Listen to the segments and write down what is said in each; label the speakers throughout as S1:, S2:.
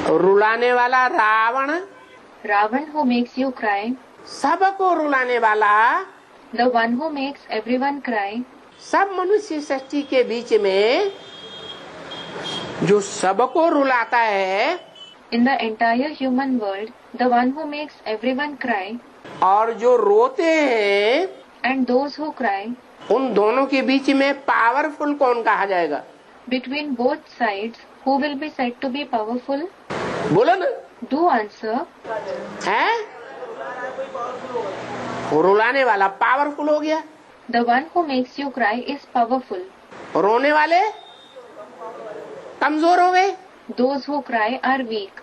S1: रुलाने वाला Ravan,
S2: Ravan who makes you cry,
S1: सबको रुलाने वाला,
S2: the one who makes everyone cry,
S1: सब मनुष्य सृष्टि के बीच में जो सबको रुलाता है,
S2: in the entire human world, the one who makes everyone cry,
S1: और जो रोते हैं,
S2: and those who cry,
S1: उन दोनों के बीच में पावरफुल कौन कहा जाएगा?
S2: between both sides, who will be said to be powerful?
S1: बोलो ना,
S2: Do answer.
S1: है? रुलाने वाला पावरफुल हो गया,
S2: The one who makes you cry is powerful.
S1: रोने वाले कमजोर हो गए।
S2: Those who cry are weak.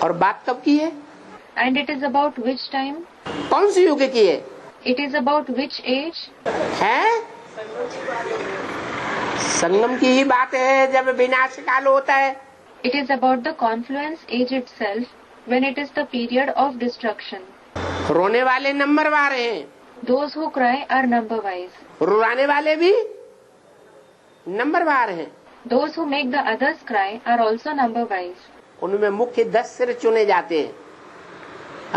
S1: और बात कब की है?
S2: And it is about which time?
S1: कौन सी युग की है?
S2: It is about which age?
S1: है? संगम की ही बात है, जब विनाश काल होता है।
S2: It is about the confluence age itself, when it is the period of destruction.
S1: रोने वाले नंबरवार हैं,
S2: Those who cry are number-wise.
S1: रुलाने वाले भी नंबरवार हैं।
S2: Those who make the others cry are also number-wise.
S1: उनमें मुख्य 10 सिर चुने जाते हैं,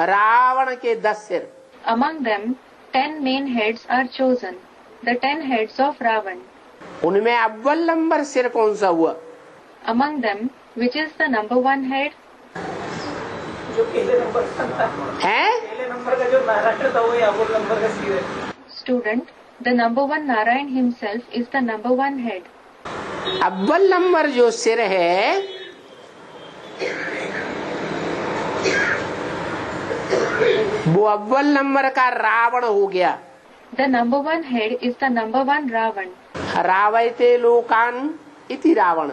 S1: रावण के 10 सिर।
S2: Among them, 10 main heads are chosen, the 10 heads of Ravan.
S1: उनमें अव्वल नंबर सिर कौन सा हुआ?
S2: Among them, which is the number one head?
S3: जो पहले नंबर का
S1: है?
S3: पहले नंबर का जो नारायण था वही अव्वल नंबर का सिर है।
S2: Student, the number one Narayan himself is the number one head.
S1: अव्वल नंबर जो सिर है वो अव्वल नंबर का रावण हो गया।
S2: The number one head is the number one Ravan.
S1: रावयते लोकान इति रावण,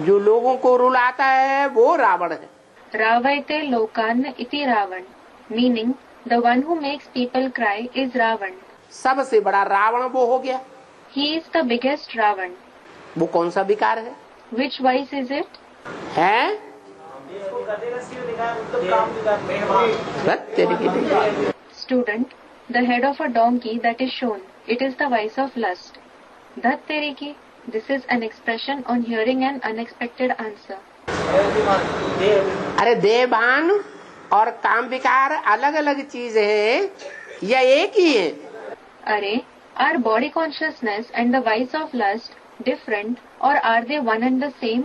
S1: जो लोगों को रुलाता है वो रावण है।
S2: Ravaite lokan iti Ravan, meaning the one who makes people cry is Ravan.
S1: सबसे बड़ा रावण वो हो गया।
S2: He is the biggest Ravan.
S1: वो कौन सा विकार है?
S2: Which vice is it?
S1: है?
S3: जिसको गधे का सिर दिखाया मतलब काम दिखाया।
S1: बस तेरी की नहीं।
S2: Student, the head of a donkey that is shown, it is the vice of lust. Dhat teriki, this is an expression on hearing an unexpected answer.
S1: अरे देवान और काम विकार अलग अलग चीज है या एक ही है?
S2: Are, are body consciousness and the vice of lust different or are they one and the same?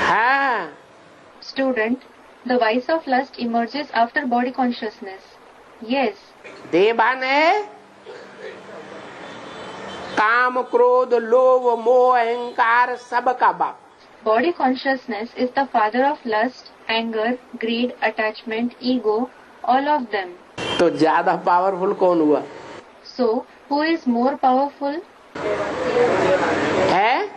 S1: हाँ,
S2: Student, the vice of lust emerges after body consciousness. Yes.
S1: देवान है काम क्रोध लोभ मोह अहंकार सबका बाप।
S2: Body consciousness is the father of lust, anger, greed, attachment, ego, all of them.
S1: तो ज्यादा पावरफुल कौन हुआ?
S2: So, who is more powerful?
S1: है?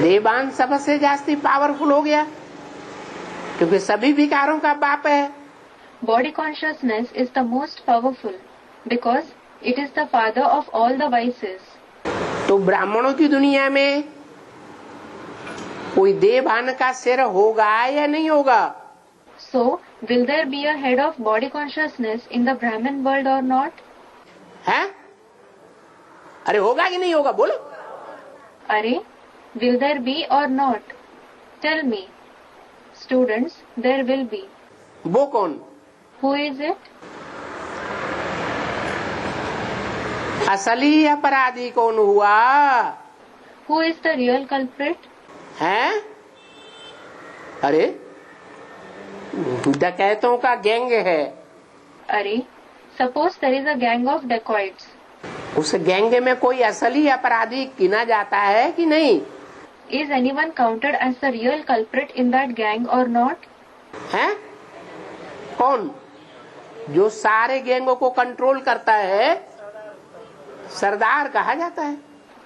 S1: देवान सबसे जास्ती पावरफुल हो गया क्योंकि सभी विकारों का बाप है।
S2: Body consciousness is the most powerful because it is the father of all the vices.
S1: तो ब्राह्मणों की दुनिया में कोई देवान का सिर होगा या नहीं होगा?
S2: So, will there be a head of body consciousness in the Brahmin world or not?
S1: है? अरे होगा कि नहीं होगा बोलो?
S2: Are, will there be or not? Tell me. Students, there will be.
S1: वो कौन?
S2: Who is it?
S1: असली अपराधी कौन हुआ?
S2: Who is the real culprit?
S1: हैं? अरे डकैतों का गैंग है।
S2: Are, suppose there is a gang of dacoits.
S1: उस गैंग में कोई असली अपराधी गिना जाता है कि नहीं?
S2: Is anyone counted as the real culprit in that gang or not?
S1: हैं? कौन? जो सारे गैंगों को कंट्रोल करता है सरदार कहा जाता है।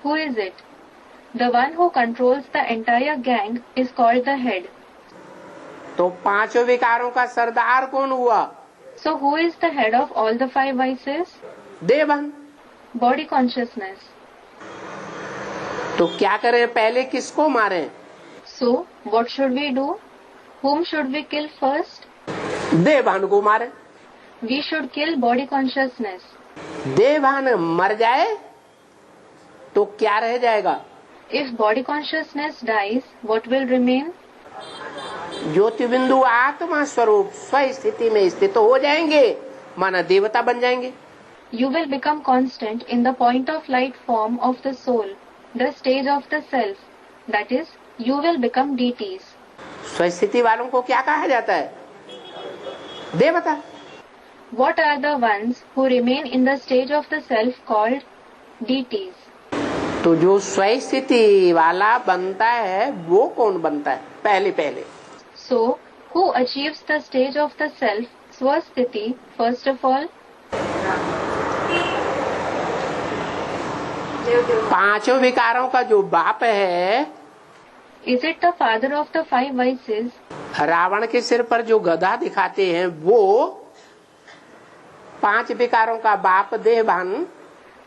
S2: Who is it? The one who controls the entire gang is called the head.
S1: तो पांचों विकारों का सरदार कौन हुआ?
S2: So who is the head of all the five vices?
S1: देवान।
S2: Body consciousness.
S1: तो क्या करें, पहले किसको मारें?
S2: So what should we do? Whom should we kill first?
S1: देवान को मारें।
S2: We should kill body consciousness.
S1: देवान मर जाए तो क्या रह जाएगा?
S2: If body consciousness dies, what will remain?
S1: ज्योति बिंदु आत्मा स्वरूप स्वस्थिति में स्थित हो जाएंगे, माना देवता बन जाएंगे।
S2: You will become constant in the point of light form of the soul, the stage of the self. That is, you will become deities.
S1: स्वस्थिति वालों को क्या कहा जाता है? देवता।
S2: What are the ones who remain in the stage of the self called deities?
S1: तो जो स्वस्थिति वाला बनता है वो कौन बनता है? पहले
S2: So, who achieves the stage of the self, swasthiti, first of all?
S1: पांचों विकारों का जो बाप है,
S2: Is it the father of the five vices?
S1: Ravan के सिर पर जो गधा दिखाते हैं वो पांच विकारों का बाप देवान।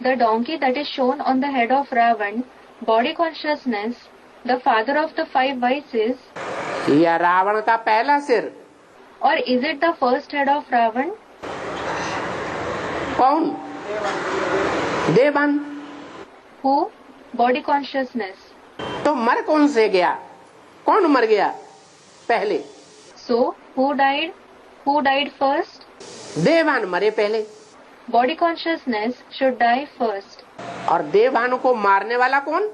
S2: The donkey that is shown on the head of Ravan, body consciousness, the father of the five vices,
S1: या रावण का पहला सिर?
S2: or is it the first head of Ravan?
S1: कौन? देवान।
S2: Who? Body consciousness.
S1: तो मर कौन से गया? कौन मर गया पहले?
S2: So, who died? Who died first?
S1: देवान मरे पहले,
S2: Body consciousness should die first.
S1: और देवान को मारने वाला कौन?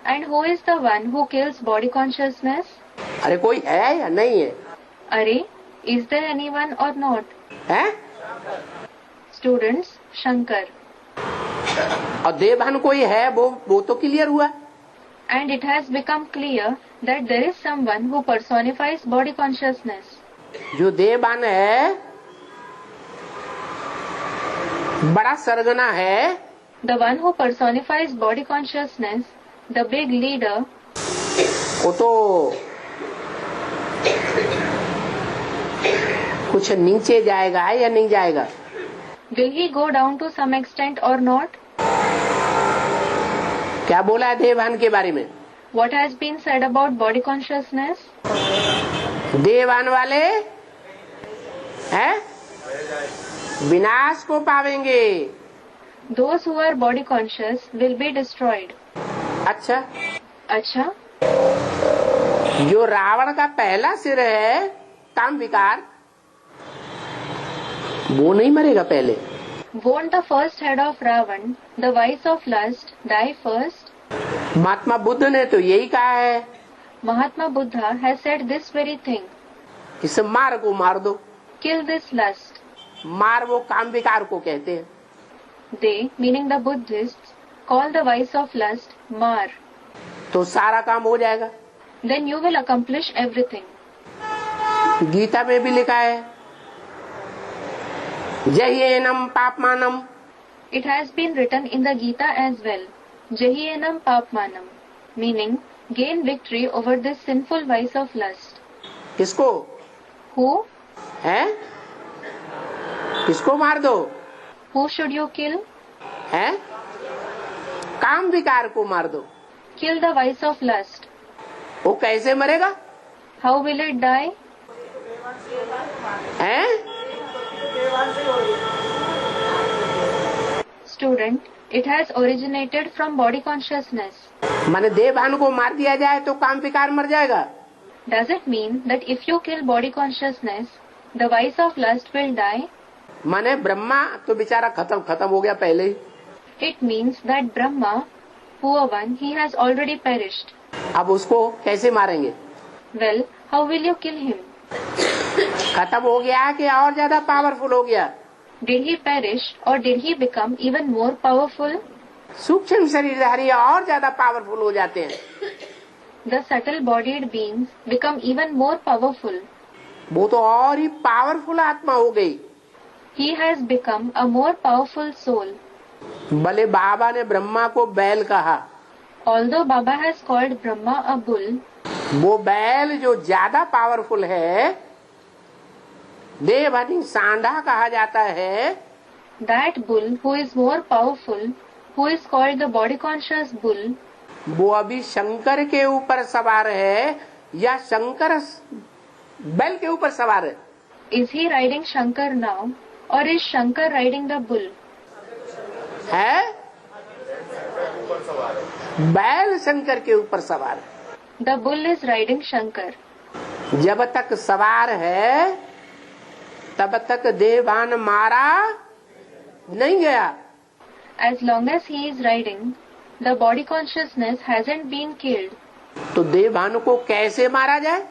S2: And who is the one who kills body consciousness?
S1: अरे कोई है या नहीं है?
S2: Are, is there anyone or not?
S1: है?
S2: Students, Shankar.
S1: और देवान कोई है वो तो क्लियर हुआ।
S2: And it has become clear that there is someone who personifies body consciousness.
S1: जो देवान है, बड़ा सरगना है,
S2: The one who personifies body consciousness, the big leader,
S1: वो तो कुछ नीचे जाएगा या नहीं जाएगा?
S2: will he go down to some extent or not?
S1: क्या बोला है देवान के बारे में?
S2: What has been said about body consciousness?
S1: देवान वाले हैं विनाश को पावेंगे।
S2: Those who are body conscious will be destroyed.
S1: अच्छा,
S2: अच्छा,
S1: जो रावण का पहला सिर है काम विकार, वो नहीं मरेगा पहले?
S2: won't the first head of Ravan, the vice of lust, die first?
S1: Mahatma Buddha ने तो यही कहा है,
S2: Mahatma Buddha has said this very thing.
S1: इस मार को मार दो।
S2: Kill this lust.
S1: मार वो काम विकार को कहते हैं।
S2: They, meaning the Buddhists, call the vice of lust mar.
S1: तो सारा काम हो जाएगा।
S2: Then you will accomplish everything.
S1: Gita में भी लिखा है, जह्येनम पापमानम।
S2: It has been written in the Gita as well. Jahyenam papmanam, meaning gain victory over this sinful vice of lust.
S1: किसको
S2: Who?
S1: है? किसको मार दो?
S2: Who should you kill?
S1: है? काम विकार को मार दो।
S2: Kill the vice of lust.
S1: वो कैसे मरेगा?
S2: How will it die?
S1: है?
S2: Student, it has originated from body consciousness.
S1: माने देवान को मार दिया जाए तो काम विकार मर जाएगा?
S2: Does it mean that if you kill body consciousness, the vice of lust will die?
S1: माने ब्रह्मा तो बेचारा खत्म हो गया पहले ही।
S2: It means that Brahma, poor one, he has already perished.
S1: अब उसको कैसे मारेंगे?
S2: Well, how will you kill him?
S1: खत्म हो गया कि और ज्यादा पावरफुल हो गया?
S2: Did he perish or did he become even more powerful?
S1: सूक्ष्म शरीरधारी और ज्यादा पावरफुल हो जाते हैं।
S2: The subtle bodied beings become even more powerful.
S1: वो तो और ही पावरफुल आत्मा हो गई।
S2: He has become a more powerful soul.
S1: भले बाबा ने ब्रह्मा को बैल कहा,
S2: Although Baba has called Brahma a bull,
S1: वो बैल जो ज्यादा पावरफुल है, देवहनी सांडा कहा जाता है,
S2: that bull who is more powerful, who is called the body conscious bull,
S1: वो अभी शंकर के ऊपर सवार है या शंकर बैल के ऊपर सवार है?
S2: is he riding Shankar now or is Shankar riding the bull?
S1: है?
S4: ऊपर सवार है।
S1: बैल शंकर के ऊपर सवार है।
S2: The bull is riding Shankar.
S1: जब तक सवार है तब तक देवान मारा नहीं गया।
S2: As long as he is riding, the body consciousness hasn't been killed.
S1: तो देवान को कैसे मारा जाए?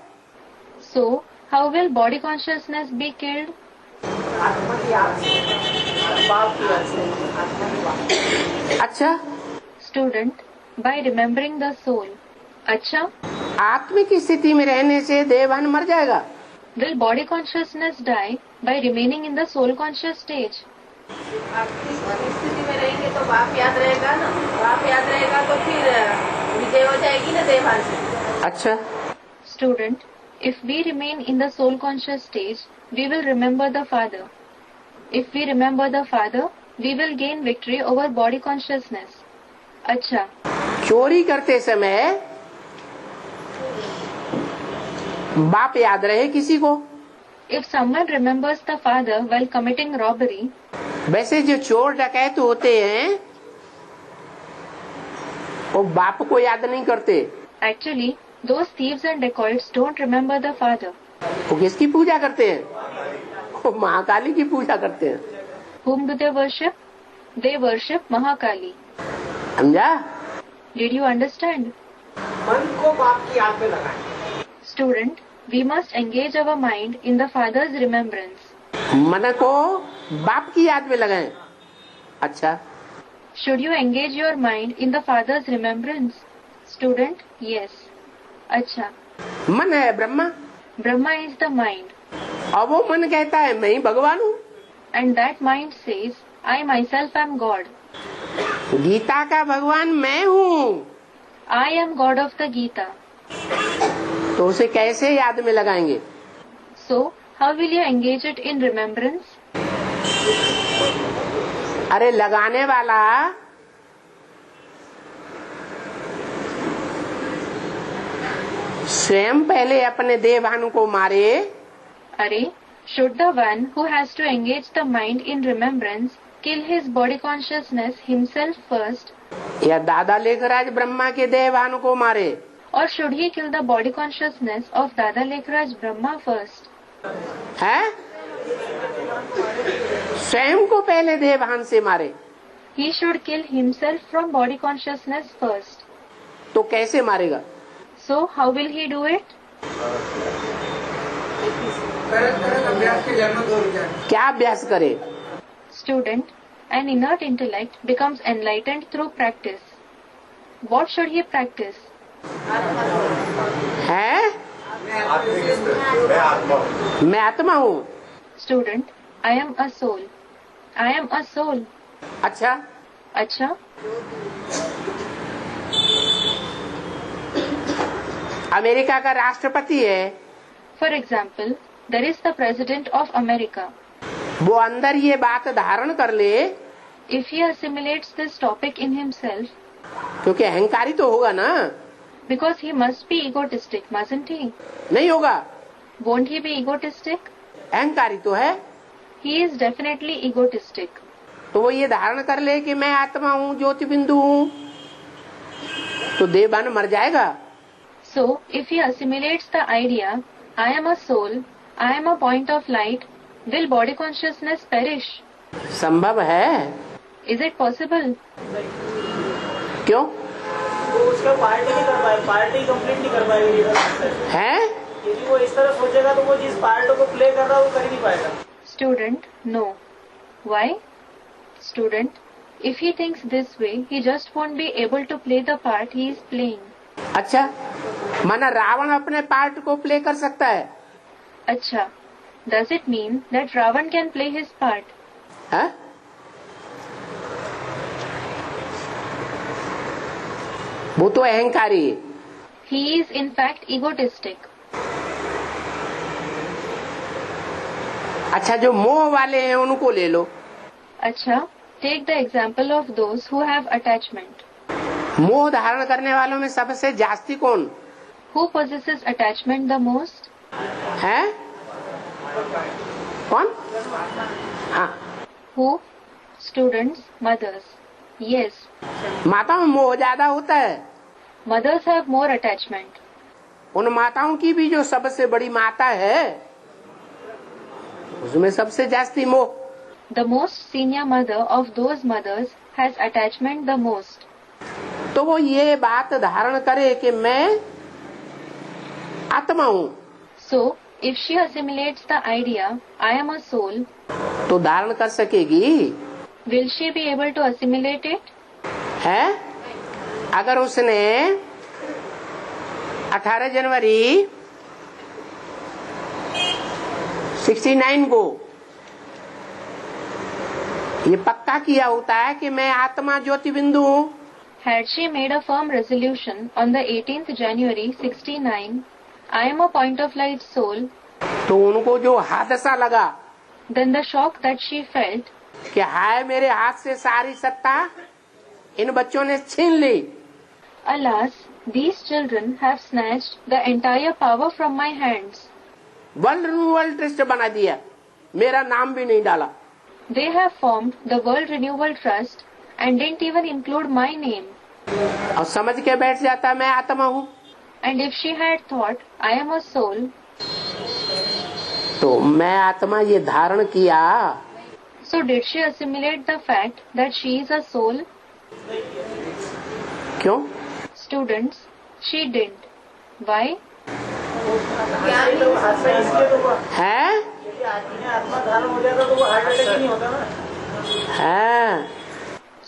S2: So, how will body consciousness be killed?
S3: आत्मा की याद से, बाप की याद से, आत्मा की बात।
S1: अच्छा,
S2: Student, by remembering the soul. अच्छा,
S1: आत्मिक स्थिति में रहने से देवान मर जाएगा।
S2: will body consciousness die by remaining in the soul conscious stage?
S5: आर्थिक स्थिति में रहेंगे तो बाप याद रहेगा ना, बाप याद रहेगा तो फिर विजय हो जाएगी ना देवान से।
S1: अच्छा,
S2: Student, if we remain in the soul conscious stage, we will remember the Father. If we remember the Father, we will gain victory over body consciousness. अच्छा,
S1: चोरी करते समय बाप याद रहे किसी को,
S2: if someone remembers the Father while committing robbery,
S1: वैसे जो चोर डकैत होते हैं वो बाप को याद नहीं करते।
S2: actually, those thieves and dacoits don't remember the Father.
S1: वो किसकी पूजा करते हैं? वो महाकाली की पूजा करते हैं।
S2: Whom do they worship? They worship Mahakali.
S1: समझा?
S2: Did you understand?
S3: मन को बाप की याद में लगाएं।
S2: Student, we must engage our mind in the Father's remembrance.
S1: मन को बाप की याद में लगाएं। अच्छा,
S2: Should you engage your mind in the Father's remembrance? Student, yes. अच्छा,
S1: मन है Brahma
S2: Brahma is the mind,
S1: और वो मन कहता है मैं ही भगवान हूँ।
S2: and that mind says, I myself am God.
S1: Gita का भगवान मैं हूँ,
S2: I am God of the Gita.
S1: तो उसे कैसे याद में लगाएंगे?
S2: So, how will you engage it in remembrance?
S1: अरे लगाने वाला स्वयं पहले अपने देवान को मारे,
S2: अरे, should the one who has to engage the mind in remembrance kill his body consciousness himself first,
S1: या दादा लेखराज ब्रह्मा के देवान को मारे?
S2: or should he kill the body consciousness of Dada Lekhraj Brahma first?
S1: है? स्वयं को पहले देवान से मारे,
S2: He should kill himself from body consciousness first.
S1: तो कैसे मारेगा?
S2: So, how will he do it?
S1: क्या अभ्यास करे?
S2: Student, an inert intellect becomes enlightened through practice. What should he practice?
S1: है?
S4: आत्मिक स्थिति, मैं आत्मा हूँ।
S1: मैं आत्मा हूँ।
S2: Student, I am a soul. I am a soul.
S1: अच्छा,
S2: अच्छा,
S1: अमेरिका का राष्ट्रपति है,
S2: for example, there is the President of America.
S1: वो अंदर ये बात धारण कर ले,
S2: If he assimilates this topic in himself,
S1: क्योंकि अहंकारी तो होगा ना,
S2: because he must be egotistic, mustn't he?
S1: नहीं होगा,
S2: Won't he be egotistic?
S1: अहंकारी तो है।
S2: He is definitely egotistic.
S1: तो वो ये धारण कर ले कि मैं आत्मा हूँ, ज्योति बिंदु हूँ, तो देवान मर जाएगा।
S2: So, if he assimilates the idea, I am a soul, I am a point of light, will body consciousness perish?
S1: संभव है?
S2: Is it possible?
S1: क्यों
S3: वो उसका पार्टी नहीं कर पाए, पार्टी कंप्लीट नहीं कर पाएगी लीडर।
S1: है?
S3: यदि वो इस तरह सोचेगा तो वो जिस पार्ट को प्ले कर रहा है वो कर ही नहीं पाएगा।
S2: Student, no. Why? Student, if he thinks this way, he just won't be able to play the part he is playing.
S1: अच्छा, माना रावण अपने पार्ट को प्ले कर सकता है?
S2: अच्छा, does it mean that Ravan can play his part?
S1: है? वो तो अहंकारी है।
S2: He is in fact egotistic.
S1: अच्छा, जो मोह वाले हैं उनको ले लो।
S2: अच्छा, take the example of those who have attachment.
S1: मोह धारण करने वालों में सबसे जास्ती कौन
S2: Who possesses attachment the most?
S1: है? कौन? हाँ,
S2: Who? Students, mothers. Yes.
S1: माताओं में मोह ज्यादा होता है।
S2: Mothers have more attachment.
S1: उन माताओं की भी जो सबसे बड़ी माता है उसमें सबसे जास्ती मोह।
S2: The most senior mother of those mothers has attachment the most.
S1: तो वो ये बात धारण करे कि मैं आत्मा हूँ,
S2: So, if she assimilates the idea, I am a soul,
S1: तो धारण कर सकेगी
S2: will she be able to assimilate it?
S1: है। अगर उसने 18 जनवरी 69 को ये पक्का किया होता है कि मैं आत्मा ज्योति बिंदु हूँ,
S2: Had she made a firm resolution on the 18th January 69, I am a point of light soul,
S1: तो उनको जो हादसा लगा
S2: then the shock that she felt,
S1: कि हाय मेरे हाथ से सारी सत्ता इन बच्चों ने छीन ली,
S2: alas, these children have snatched the entire power from my hands.
S1: World renewal trust बना दिया, मेरा नाम भी नहीं डाला।
S2: They have formed the World Renewal Trust and didn't even include my name.
S1: और समझ के बैठ जाता मैं आत्मा हूँ,
S2: And if she had thought I am a soul,
S1: तो मैं आत्मा ये धारण किया,
S2: so did she assimilate the fact that she is a soul?
S1: क्यों?
S2: Students, she didn't. Why?
S1: है
S3: आत्मा धारण हो जाएगा तो वो हार्ट अटैक ही नहीं होता ना।
S1: है।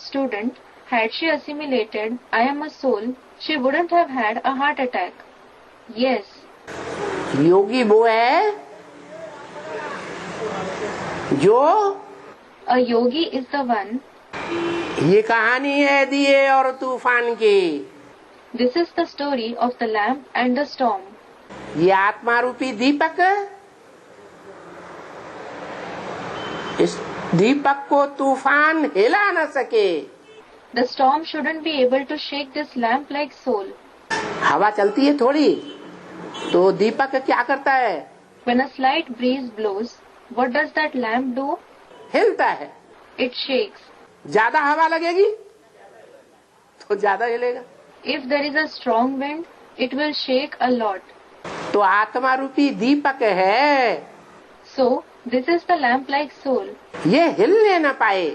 S2: Student, had she assimilated I am a soul, she wouldn't have had a heart attack. Yes.
S1: योगी वो है जो,
S2: A yogi is the one.
S1: ये कहानी है दिए और तूफान की,
S2: This is the story of the lamp and the storm.
S1: ये आत्मा रूपी दीपक, इस दीपक को तूफान हिला न सके।
S2: The storm shouldn't be able to shake this lamp-like soul.
S1: हवा चलती है थोड़ी तो दीपक क्या करता है?
S2: When a slight breeze blows, what does that lamp do?
S1: हिलता है।
S2: It shakes.
S1: ज्यादा हवा लगेगी तो ज्यादा हिलेगा।
S2: If there is a strong wind, it will shake a lot.
S1: तो आत्मा रूपी दीपक है,
S2: So, this is the lamp-like soul.
S1: ये हिलने न पाए,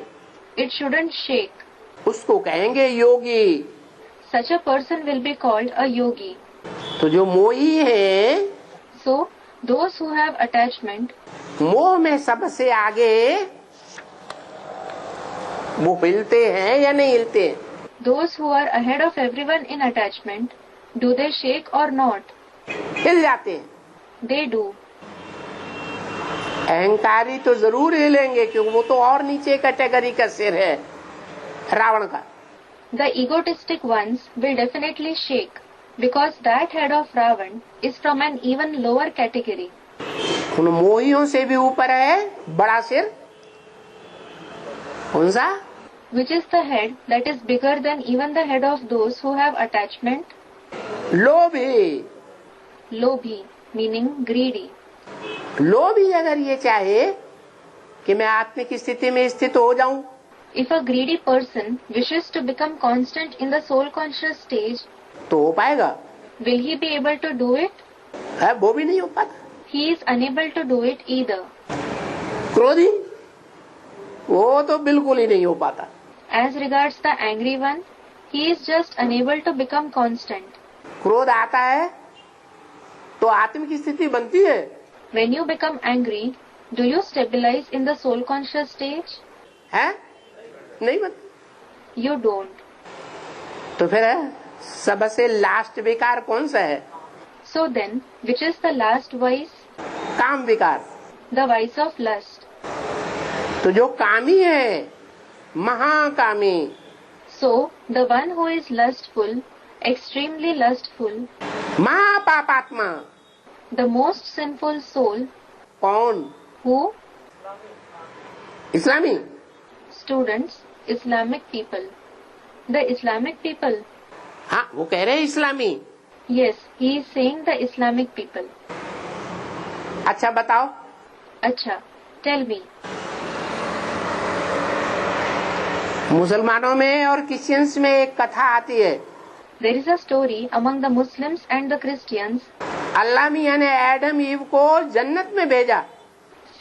S2: It shouldn't shake.
S1: उसको कहेंगे योगी।
S2: Such a person will be called a yogi.
S1: तो जो मोही है,
S2: So, those who have attachment,
S1: मोह में सबसे आगे, वो हिलते हैं या नहीं हिलते?
S2: those who are ahead of everyone in attachment, do they shake or not?
S1: हिल जाते हैं।
S2: They do.
S1: अहंकारी तो जरूर हिलेंगे क्योंकि वो तो और नीचे कैटेगरी का सिर है रावण का।
S2: The egotistic ones will definitely shake because that head of Ravan is from an even lower category.
S1: उन मोहियों से भी ऊपर है बड़ा सिर, कौन सा?
S2: Which is the head that is bigger than even the head of those who have attachment?
S1: लोभी।
S2: Lobhi, meaning greedy.
S1: लोभी अगर ये चाहे कि मैं आत्मिक स्थिति में स्थित हो जाऊं,
S2: If a greedy person wishes to become constant in the soul conscious stage,
S1: तो हो पाएगा?
S2: will he be able to do it?
S1: है वो भी नहीं हो पाता।
S2: He is unable to do it either.
S1: क्रोधी, वो तो बिल्कुल ही नहीं हो पाता।
S2: As regards the angry one, he is just unable to become constant.
S1: क्रोध आता है तो आत्मिक स्थिति बनती है।
S2: When you become angry, do you stabilize in the soul conscious stage?
S1: है नहीं बनती।
S2: You don't.
S1: तो फिर है सबसे लास्ट विकार कौन सा है?
S2: So then, which is the last vice?
S1: काम विकार।
S2: The vice of lust.
S1: तो जो कामी है, महाकामी,
S2: So, the one who is lustful, extremely lustful,
S1: महापापात्मा,
S2: the most sinful soul,
S1: कौन?
S2: who?
S1: Islami.
S2: Students, Islamic people. The Islamic people.
S1: हाँ वो कह रहे हैं इस्लामी।
S2: Yes, he is saying the Islamic people.
S1: अच्छा बताओ,
S2: Acha, tell me.
S1: मुसलमानों में और क्रिश्चियंस में एक कथा आती है।
S2: There is a story among the Muslims and the Christians
S1: अल्लाह मियां ने एडम ईव को जन्नत में भेजा,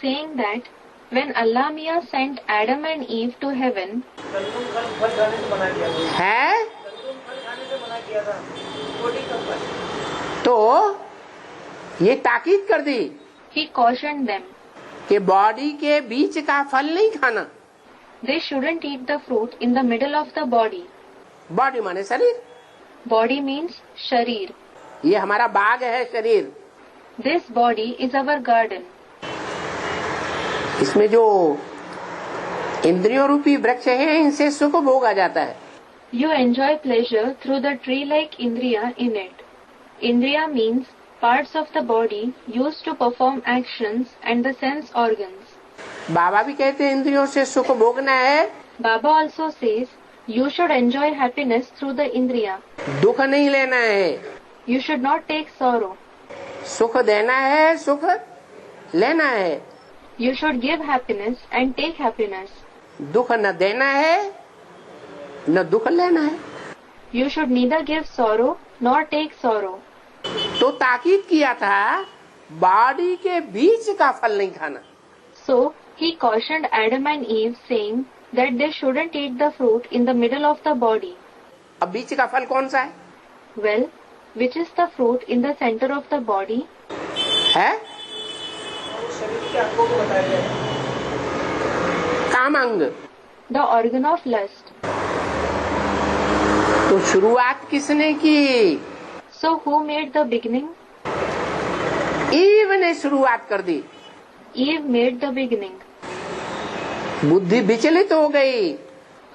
S2: saying that when Allah Mia sent Adam and Eve to heaven,
S3: गंदम फल खाने से मना किया था।
S1: है
S3: गंदम फल खाने से मना किया था। कोटी का फल।
S1: तो ये ताकीद कर दी
S2: he cautioned them
S1: कि बॉडी के बीच का फल नहीं खाना।
S2: they shouldn't eat the fruit in the middle of the body.
S1: Body माने शरीर,
S2: Body means sharir.
S1: ये हमारा बाग है शरीर।
S2: This body is our garden.
S1: इसमें जो इंद्रियों रूपी वृक्ष है इनसे सुख भोगा जाता है।
S2: You enjoy pleasure through the tree-like indriya in it. Indriya means parts of the body used to perform actions and the sense organs.
S1: बाबा भी कहते हैं इंद्रियों से सुख भोगना है,
S2: Baba also says you should enjoy happiness through the indriya.
S1: दुख नहीं लेना है।
S2: You should not take sorrow.
S1: सुख देना है, सुख लेना है।
S2: You should give happiness and take happiness.
S1: दुख न देना है न दुख लेना है।
S2: You should neither give sorrow nor take sorrow.
S1: तो ताकीद किया था बॉडी के बीच का फल नहीं खाना।
S2: So he cautioned Adam and Eve, saying that they shouldn't eat the fruit in the middle of the body.
S1: अब बीच का फल कौन सा है?
S2: Well, which is the fruit in the center of the body?
S1: है
S3: शरीर के अंगों को बताया गया है।
S1: Kameng.
S2: The organ of lust.
S1: तो शुरुआत किसने की?
S2: So who made the beginning?
S1: Eve ने शुरुआत कर दी।
S2: Eve made the beginning.
S1: बुद्धि विचलित हो गई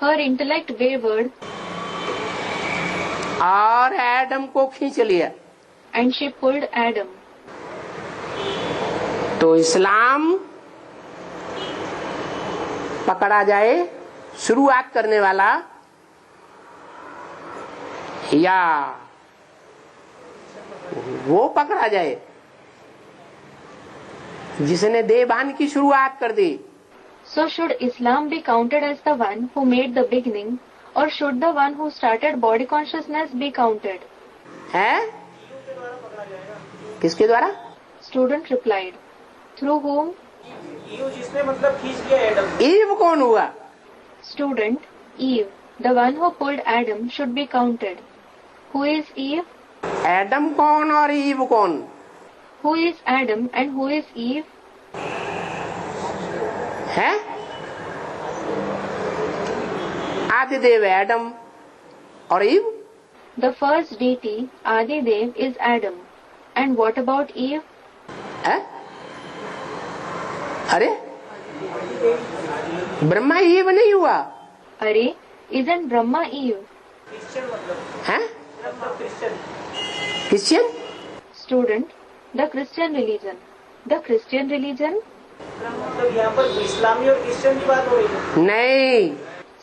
S2: Her intellect wavered
S1: और एडम को खींच लिया।
S2: and she pulled Adam.
S1: तो इस्लाम पकड़ा जाए शुरुआत करने वाला या वो पकड़ा जाए जिसने देहभान की शुरुआत कर दी?
S2: So should Islam be counted as the one who made the beginning, or should the one who started body consciousness be counted?
S1: है किसके द्वारा?
S2: Student replied, through whom?
S3: Eve जिसने मतलब खींच लिया एडम।
S1: ईव कौन हुआ?
S2: Student, Eve, the one who pulled Adam should be counted. Who is Eve?
S1: Adam कौन और ईव कौन?
S2: Who is Adam and who is Eve?
S1: है आदिदेव एडम और ewe.
S2: The first deity, Adidev, is Adam. And what about Eve?
S1: है? अरे Brahma ewe नहीं हुआ
S2: Arey, isn't Brahma Eve?
S3: Christian मतलब
S1: है?
S3: Christian.
S1: Christian?
S2: Student, the Christian religion. The Christian religion?
S3: मतलब यहाँ पर इस्लामी और क्रिश्चियन की बात हो रही है।
S1: नहीं,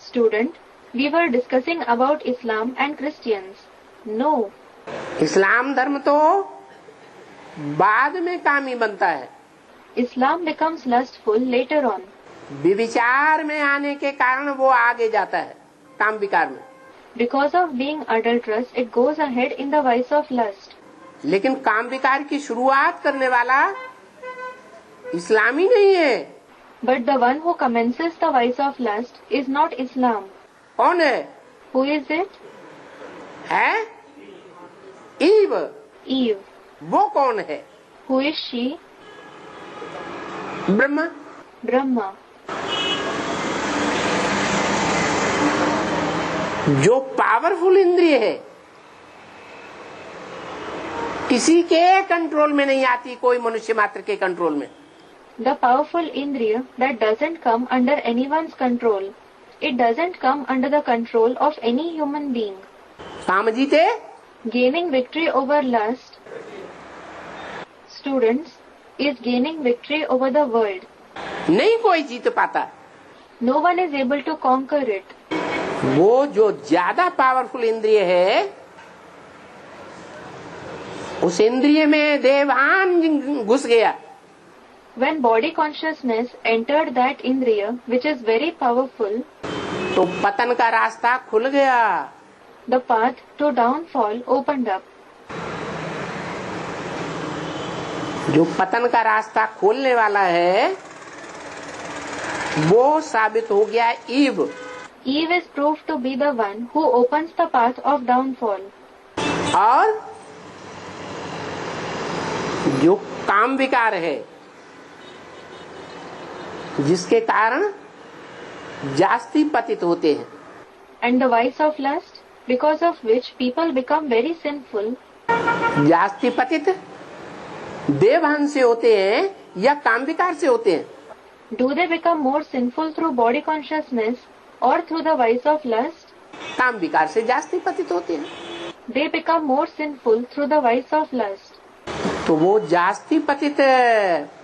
S2: Student, we were discussing about Islam and Christians. No.
S1: इस्लाम धर्म तो बाद में कामी बनता है।
S2: Islam becomes lustful later on.
S1: विविचार में आने के कारण वो आगे जाता है काम विकार में।
S2: Because of being adulterous, it goes ahead in the vice of lust.
S1: लेकिन काम विकार की शुरुआत करने वाला इस्लामी नहीं है।
S2: But the one who commences the vice of lust is not Islam.
S1: कौन है?
S2: Who is it?
S1: है ईव।
S2: Eve.
S1: वो कौन है?
S2: Who is she?
S1: Brahma.
S2: Brahma.
S1: जो पावरफुल इंद्रिय है किसी के कंट्रोल में नहीं आती, कोई मनुष्य मात्र के कंट्रोल में।
S2: The powerful indriya that doesn't come under anyone's control. It doesn't come under the control of any human being.
S1: काम जीते
S2: Gaining victory over lust, students, is gaining victory over the world.
S1: नहीं कोई जीत पाता।
S2: No one is able to conquer it.
S1: वो जो ज्यादा powerful इंद्रिय है उस इंद्रिय में देवान घुस गया।
S2: When body consciousness entered that indriya, which is very powerful,
S1: तो पतन का रास्ता खुल गया।
S2: The path to downfall opened up.
S1: जो पतन का रास्ता खोलने वाला है वो साबित हो गया ewe.
S2: Eve is proved to be the one who opens the path of downfall.
S1: और जो काम विकार है जिसके कारण जास्ती पतित होते हैं,
S2: And the vice of lust, because of which people become very sinful.
S1: जास्ती पतित देवभान से होते हैं या काम विकार से होते हैं?
S2: Do they become more sinful through body consciousness or through the vice of lust?
S1: काम विकार से जास्ती पतित होते हैं।
S2: They become more sinful through the vice of lust.
S1: तो वो जास्ती पतित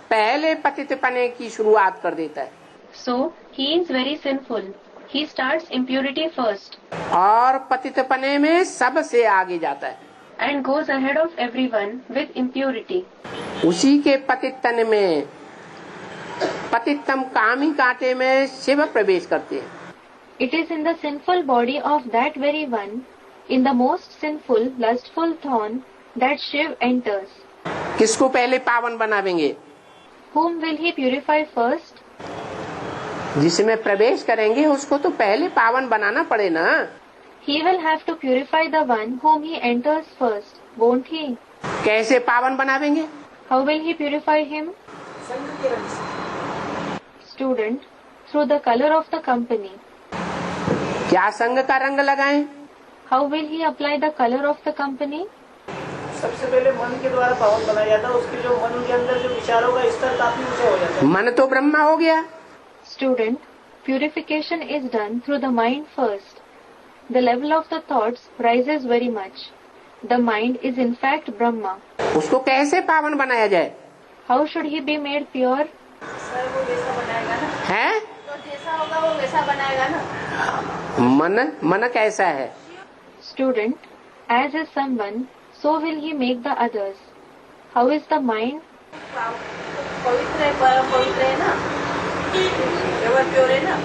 S1: पहले पतित पने की शुरुआत कर देता है
S2: So, he is very sinful. He starts impurity first
S1: और पतित पने में सबसे आगे जाता है।
S2: and goes ahead of everyone with impurity.
S1: उसी के पतित तन में पतितम कामी कांटे में शिव प्रवेश करते हैं।
S2: It is in the sinful body of that very one, in the most sinful, lustful thorn, that Shiv enters.
S1: किसको पहले पावन बनावेंगे?
S2: Whom will he purify first?
S1: जिसमें प्रवेश करेंगे उसको तो पहले पावन बनाना पड़े ना।
S2: He will have to purify the one whom he enters first, won't he?
S1: कैसे पावन बनावेंगे?
S2: How will he purify him?
S3: संघ के रंग से।
S2: Student, through the color of the company.
S1: क्या संघ का रंग लगाएं?
S2: How will he apply the color of the company?
S3: सबसे पहले मन के द्वारा पावन बनाया जाता है। उसके जो मन के अंदर जो विचारों का स्तर काफी ऊंचा हो जाता है।
S1: मन तो ब्रह्मा हो गया।
S2: Student, purification is done through the mind first. The level of the thoughts rises very much. The mind is in fact Brahma.
S1: उसको कैसे पावन बनाया जाए?
S2: How should he be made pure?
S5: Sir वो वैसा बनाएगा ना,
S1: है
S5: तो जैसा होगा वो वैसा बनाएगा ना।
S1: मन कैसा है?
S2: Student, as is someone, so will he make the others. How is the mind?
S5: पवित्र है, परम पवित्र है ना, एवर प्योर है ना।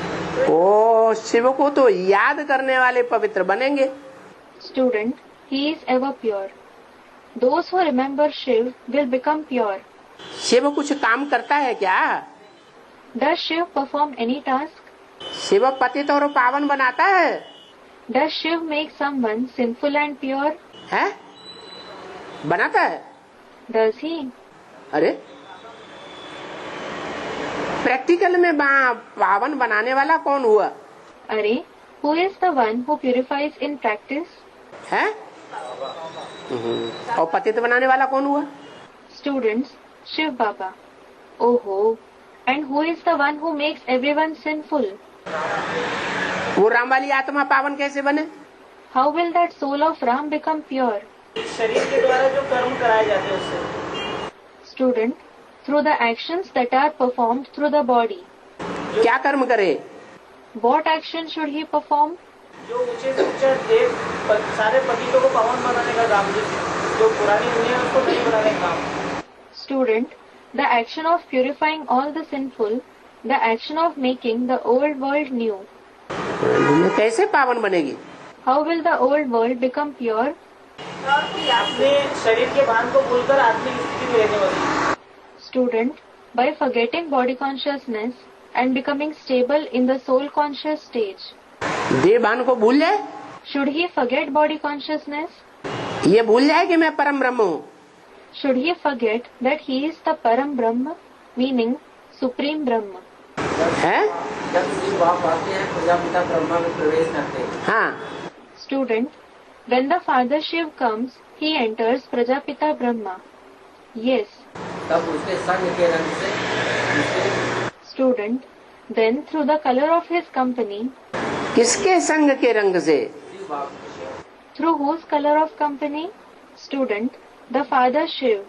S1: ओ शिव को तो याद करने वाले पवित्र बनेंगे।
S2: Student, he is ever pure. Those who remember Shiv will become pure.
S1: Shiv कुछ काम करता है क्या?
S2: Does Shiv perform any task?
S1: Shiv पतित और पावन बनाता है?
S2: Does Shiv make someone sinful and pure?
S1: है? बनाता है?
S2: Does he?
S1: अरे प्रैक्टिकल में पावन बनाने वाला कौन हुआ?
S2: Arey, who is the one who purifies in practice?
S1: है? और पतित बनाने वाला कौन हुआ?
S2: Students, Shiv Baba. Oh ho! And who is the one who makes everyone sinful?
S1: वो राम वाली आत्मा पावन कैसे बने?
S2: How will that soul of Ram become pure?
S3: शरीर के द्वारा जो कर्म कराए जाते हैं उससे।
S2: Student, through the actions that are performed through the body.
S1: क्या कर्म करे?
S2: What action should he perform?
S3: जो ऊंचे से ऊंचा देव सारे पतितों को पावन बनाने का काम, जो पुरानी दुनिया है उसको नहीं बनाने का काम।
S2: Student, the action of purifying all the sinful, the action of making the old world new.
S1: दुनिया कैसे पावन बनेगी?
S2: How will the old world become pure?
S3: अपने शरीर के भान को भूलकर आत्मिक स्थिति में रहने वाली।
S2: Student, by forgetting body consciousness and becoming stable in the soul conscious stage.
S1: देह भान को भूल जाए?
S2: Should he forget body consciousness?
S1: ये भूल जाए कि मैं परम ब्रह्म हूँ?
S2: Should he forget that he is the Param Brahma, meaning Supreme Brahma?
S1: है?
S6: जब शिव बाप आते हैं प्रजापिता ब्रह्मा में प्रवेश करते हैं।
S1: हाँ।
S2: Student, when the Father Shiv comes, he enters Prajapita Brahma. Yes.
S6: तब उसके संग के रंग से
S2: Student, then through the color of his company.
S1: किसके संग के रंग से?
S6: शिव बाप
S2: Through whose color of company? Student, the Father Shiv.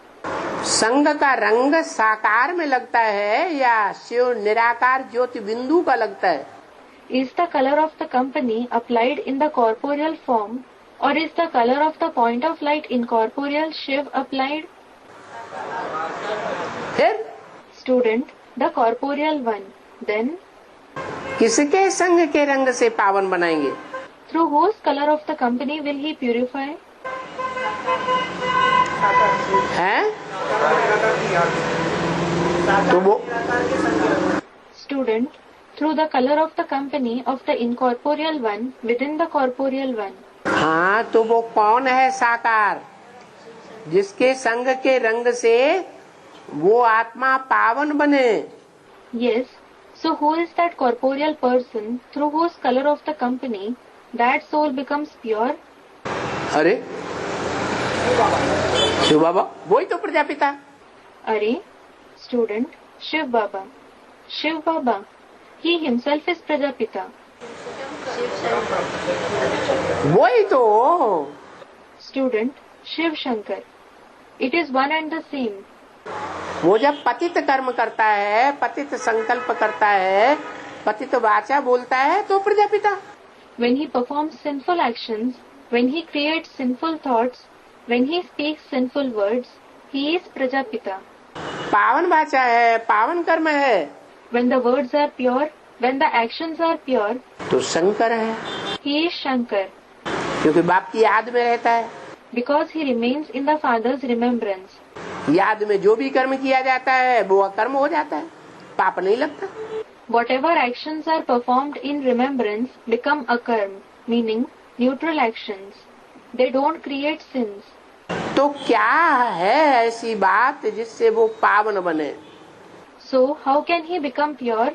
S1: संग का रंग साकार में लगता है या शिव निराकार ज्योति बिंदु का लगता है?
S2: Is the color of the company applied in the corporeal form, or is the color of the point of light incorporeal Shiv applied?
S1: फिर
S2: Student, the corporeal one. Then
S1: किसके संग के रंग से पावन बनाएंगे?
S2: Through whose color of the company will he purify?
S1: हैं? तो वो
S2: Student, through the color of the company of the incorporeal one within the corporeal one.
S1: हाँ, तो वो कौन है साकार, जिसके संग के रंग से वो आत्मा पावन बने?
S2: Yes, so who is that corporeal person through whose color of the company that soul becomes pure?
S1: अरे शिव बाबा, वही तो Prajapita.
S2: Are, student, Shiv Baba. Shiv Baba, he himself is Prajapita.
S1: वही तो।
S2: Student, Shiv Shankar. It is one and the same.
S1: वो जब पतित कर्म करता है, पतित संकल्प करता है, पतित वाचा बोलता है, तो Prajapita.
S2: When he performs sinful actions, when he creates sinful thoughts, when he speaks sinful words, he is Prajapita.
S1: पावन वाचा है, पावन कर्म है,
S2: When the words are pure, when the actions are pure,
S1: तो शंकर है,
S2: he is Shankar,
S1: क्योंकि बाप की याद में रहता है।
S2: because he remains in the Father's remembrance.
S1: याद में जो भी कर्म किया जाता है वो अकर्म हो जाता है, पाप नहीं लगता।
S2: Whatever actions are performed in remembrance become akarm, meaning neutral actions. They don't create sins.
S1: तो क्या है ऐसी बात जिससे वो पावन बने?
S2: So how can he become pure?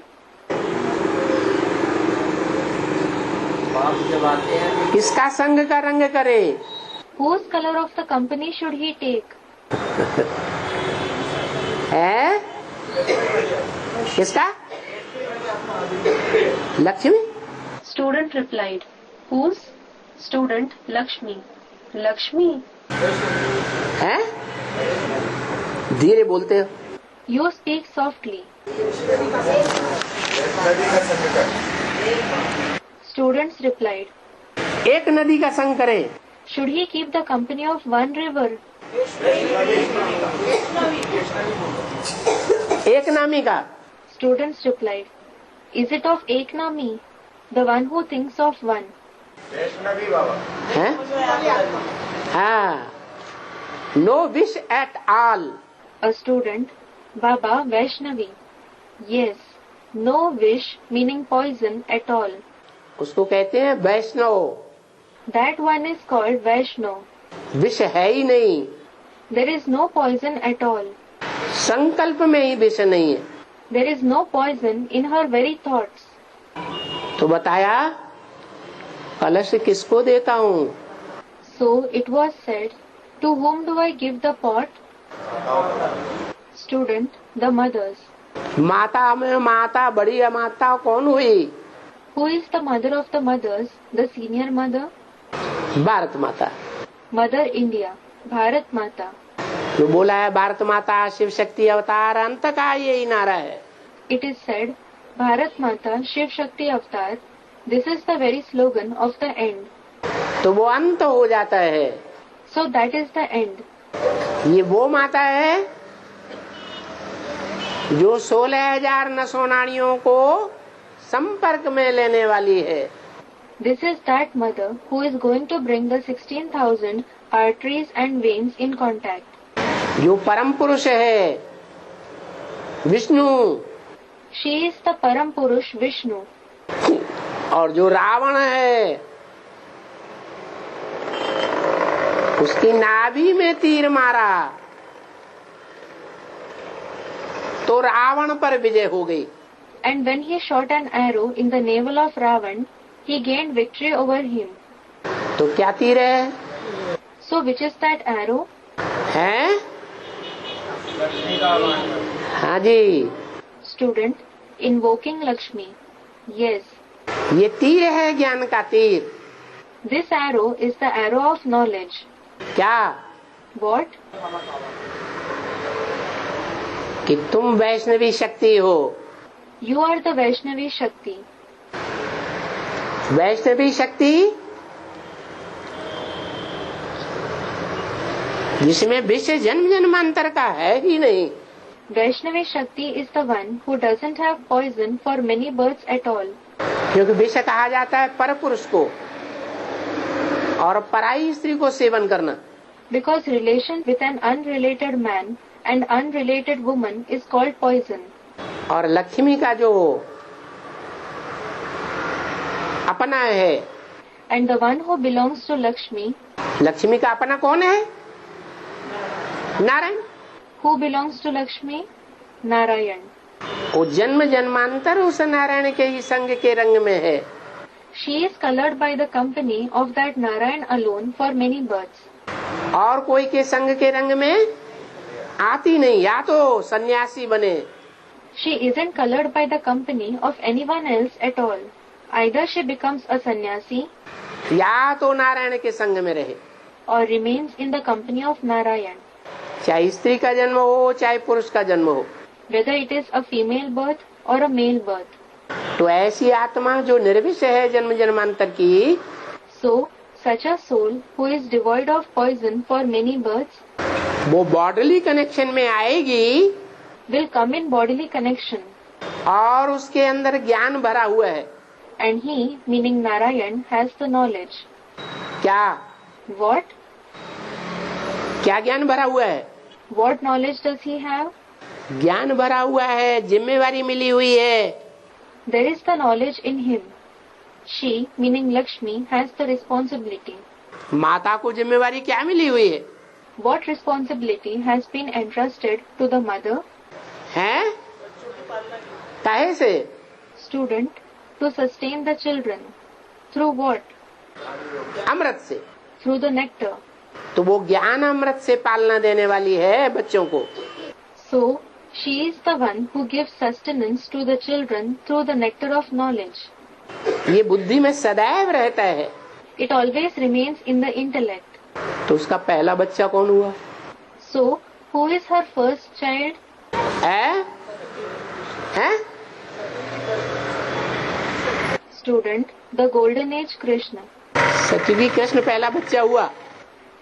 S6: बाप जब आते हैं
S1: किसका संग का रंग करे?
S2: Whose color of the company should he take?
S1: है किसका? Lakshmi.
S2: Student replied, whose? Student, Lakshmi. Lakshmi?
S1: है? धीरे बोलते हो।
S2: You speak softly. Students replied,
S1: एक नदी का संग करे।
S2: should he keep the company of one river?
S1: एक नामी का।
S2: Students replied, is it of Eknami, the one who thinks of one?
S1: है? हाँ, no wish at all.
S2: A student, Baba Vaishnavi. Yes, no wish meaning poison at all.
S1: उसको कहते हैं वैष्णव।
S2: That one is called Vaishnav.
S1: विष है ही नहीं,
S2: There is no poison at all.
S1: संकल्प में ही विष नहीं है।
S2: There is no poison in her very thoughts.
S1: तो बताया कलश किसको देता हूँ?
S2: So it was said, to whom do I give the pot? Student, the mothers.
S1: माता में माता, बड़ी माता कौन हुई?
S2: Who is the mother of the mothers, the senior mother?
S1: Bharat माता।
S2: Mother India, Bharat Mata.
S1: जो बोला है भारत माता शिव शक्ति अवतार, अंत का यही नारा है।
S2: It is said, Bharat Mata, Shiv Shakti Avatar. This is the very slogan of the end.
S1: तो वो अंत हो जाता है।
S2: So that is the end.
S1: ये वो माता है जो 16,000 नसोनानियों को संपर्क में लेने वाली है।
S2: This is that mother who is going to bring the 16,000 arteries and veins in contact.
S1: जो परम पुरुष है Vishnu,
S2: She is the Param Purush Vishnu.
S1: और जो रावण है उसकी नाभि में तीर मारा तो रावण पर विजय हो गई।
S2: And when he shot an arrow in the navel of Ravan, he gained victory over him.
S1: तो क्या तीर है?
S2: So which is that arrow?
S1: हैं? हाँ जी,
S2: Student, invoking Lakshmi. Yes,
S1: ये तीर है ज्ञान का तीर।
S2: this arrow is the arrow of knowledge.
S1: क्या?
S2: What?
S1: कि तुम वैष्णवी शक्ति हो।
S2: You are the Vaishnavi Shakti.
S1: Vaishnavi शक्ति जिसमें विष जन्म जन्मांतर का है ही नहीं।
S2: Vaishnavi Shakti is the one who doesn't have poison for many births at all.
S1: क्योंकि विष कहा जाता है पर पुरुष को और पराई स्त्री को सेवन करना।
S2: Because relation with an unrelated man and unrelated woman is called poison.
S1: और लक्ष्मी का जो अपना है,
S2: And the one who belongs to Lakshmi,
S1: Lakshmi का अपना कौन है? Narayan.
S2: who belongs to Lakshmi? Narayan.
S1: वो जन्म जन्मांतर उस नारायण के ही संग के रंग में है।
S2: She is colored by the company of that Narayan alone for many births.
S1: और कोई के संग के रंग में आती नहीं, या तो सन्यासी बने,
S2: She isn't colored by the company of anyone else at all. Either she becomes a sannyasi
S1: या तो नारायण के संग में रहे।
S2: or remains in the company of Narayan.
S1: चाहे स्त्री का जन्म हो चाहे पुरुष का जन्म हो,
S2: Whether it is a female birth or a male birth.
S1: तो ऐसी आत्मा जो निर्विष है जन्म जन्मांतर की,
S2: So, such a soul who is devoid of poison for many births
S1: वो बॉडली कनेक्शन में आएगी
S2: will come in bodily connection.
S1: और उसके अंदर ज्ञान भरा हुआ है।
S2: And he, meaning Narayan, has the knowledge.
S1: क्या
S2: What?
S1: क्या ज्ञान भरा हुआ है?
S2: What knowledge does he have?
S1: ज्ञान भरा हुआ है, जिम्मेवारी मिली हुई है।
S2: There is the knowledge in him. She, meaning Lakshmi, has the responsibility.
S1: माता को जिम्मेवारी क्या मिली हुई है?
S2: What responsibility has been entrusted to the mother?
S1: हैं? काहे से?
S2: Student, to sustain the children. Through what?
S1: अमृत से।
S2: Through the nectar.
S1: तो वो ज्ञान अमृत से पालना देने वाली है बच्चों को।
S2: So, she is the one who gives sustenance to the children through the nectar of knowledge.
S1: ये बुद्धि में सदैव रहता है।
S2: It always remains in the intellect.
S1: तो उसका पहला बच्चा कौन हुआ?
S2: So, who is her first child?
S1: है? हैं?
S2: Student, the golden age Krishna.
S1: सतयुगी Krishna पहला बच्चा हुआ।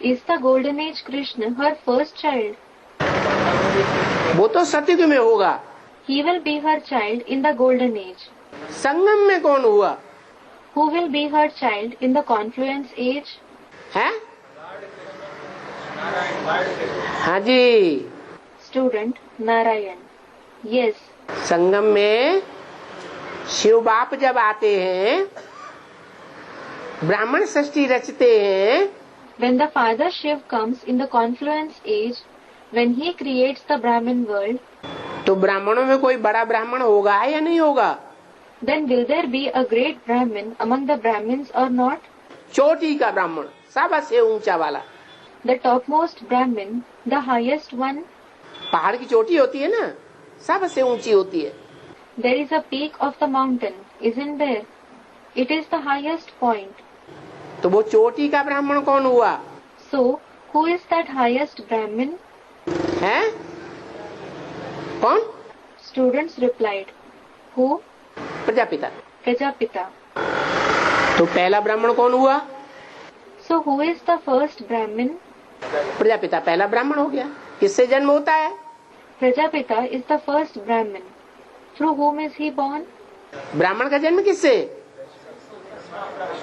S2: Is the golden age Krishna her first child?
S1: वो तो सतयुग में होगा।
S2: He will be her child in the golden age.
S1: संगम में कौन हुआ?
S2: Who will be her child in the confluence age?
S1: हैं? हाँ जी,
S2: Student, Narayan. Yes,
S1: संगम में शिव बाप जब आते हैं, ब्राह्मण सृष्टि रचते हैं,
S2: when the father Shiv comes in the confluence age, when he creates the Brahmin world,
S1: तो ब्राह्मणों में कोई बड़ा ब्राह्मण होगा या नहीं होगा?
S2: then will there be a great Brahmin among the Brahmins or not?
S1: चोटी का ब्राह्मण, सबसे ऊंचा वाला।
S2: The topmost Brahmin, the highest one.
S1: पहाड़ की चोटी होती है ना, सबसे ऊंची होती है।
S2: There is a peak of the mountain, isn't there? It is the highest point.
S1: तो वो चोटी का ब्राह्मण कौन हुआ?
S2: So, who is that highest Brahmin?
S1: है? कौन?
S2: Students replied, who?
S1: Prajapita.
S2: Prajapita.
S1: तो पहला ब्राह्मण कौन हुआ?
S2: So, who is the first Brahmin?
S1: Prajapita पहला ब्राह्मण हो गया। किससे जन्म होता है?
S2: Prajapita is the first Brahmin. Through whom is he born?
S1: ब्राह्मण का जन्म किससे?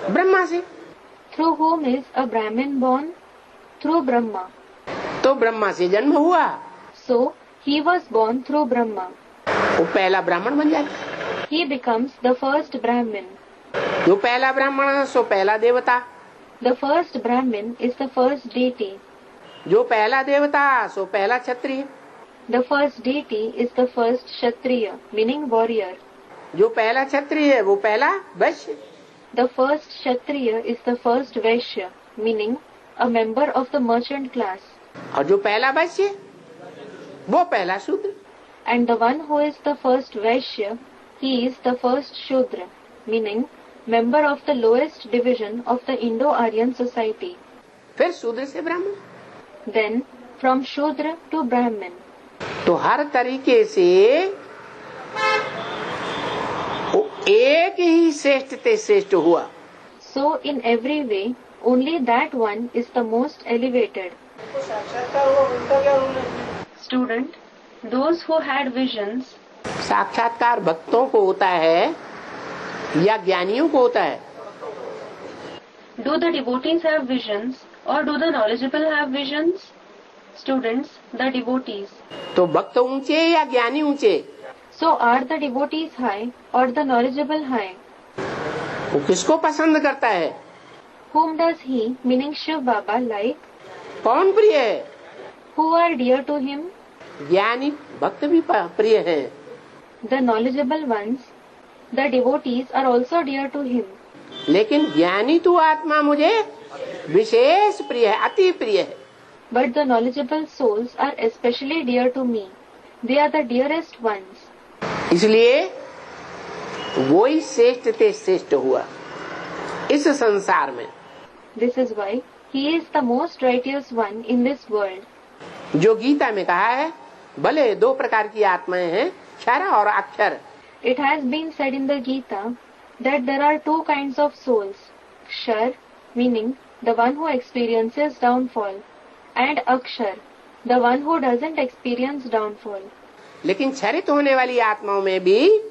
S1: ब्रह्मा से।
S2: Through whom is a Brahmin born? Through Brahma.
S1: तो ब्रह्मा से जन्म हुआ,
S2: So, he was born through Brahma.
S1: वो पहला ब्राह्मण बन जाता।
S2: He becomes the first Brahmin.
S1: जो पहला ब्राह्मण सो पहला देवता,
S2: The first Brahmin is the first deity.
S1: जो पहला देवता सो पहला क्षत्रिय,
S2: The first deity is the first Kshatriya, meaning warrior.
S1: जो पहला क्षत्रिय है वो पहला वैश्य,
S2: The first Kshatriya is the first Vaishya, meaning a member of the merchant class.
S1: और जो पहला वैश्य वो पहला शूद्र।
S2: And the one who is the first Vaishya, he is the first Shudra, meaning member of the lowest division of the Indo-Aryan society.
S1: फिर शूद्र से ब्राह्मण।
S2: Then, from Shudra to Brahmin.
S1: तो हर तरीके से वो एक ही श्रेष्ठ से श्रेष्ठ हुआ।
S2: So, in every way, only that one is the most elevated.
S3: तो साक्षात्कार हुआ, उनका क्या रोल है?
S2: Student, those who had visions,
S1: साक्षात्कार भक्तों को होता है या ज्ञानियों को होता है?
S2: Do the devotees have visions or do the knowledgeable have visions? Students, the devotees.
S1: तो भक्त ऊंचे या ज्ञानी ऊंचे?
S2: So are the devotees high or the knowledgeable high?
S1: वो किसको पसंद करता है?
S2: Whom does he, meaning Shiv Baba, like?
S1: कौन प्रिय है?
S2: Who are dear to him?
S1: ज्ञानी भक्त भी प्रिय है।
S2: The knowledgeable ones, the devotees are also dear to him.
S1: लेकिन ज्ञानी तो आत्मा मुझे विशेष प्रिय है, अति प्रिय है।
S2: But the knowledgeable souls are especially dear to me. They are the dearest ones.
S1: इसलिए वो ही श्रेष्ठ ते श्रेष्ठ हुआ इस संसार में।
S2: This is why he is the most righteous one in this world.
S1: जो गीता में कहा है, भले दो प्रकार की आत्माएं हैं, क्षर और अक्षर।
S2: It has been said in the Gita that there are two kinds of souls. Kshar, meaning the one who experiences downfall, and Akshar, the one who doesn't experience downfall.
S1: लेकिन क्षरित होने वाली आत्माओं में भी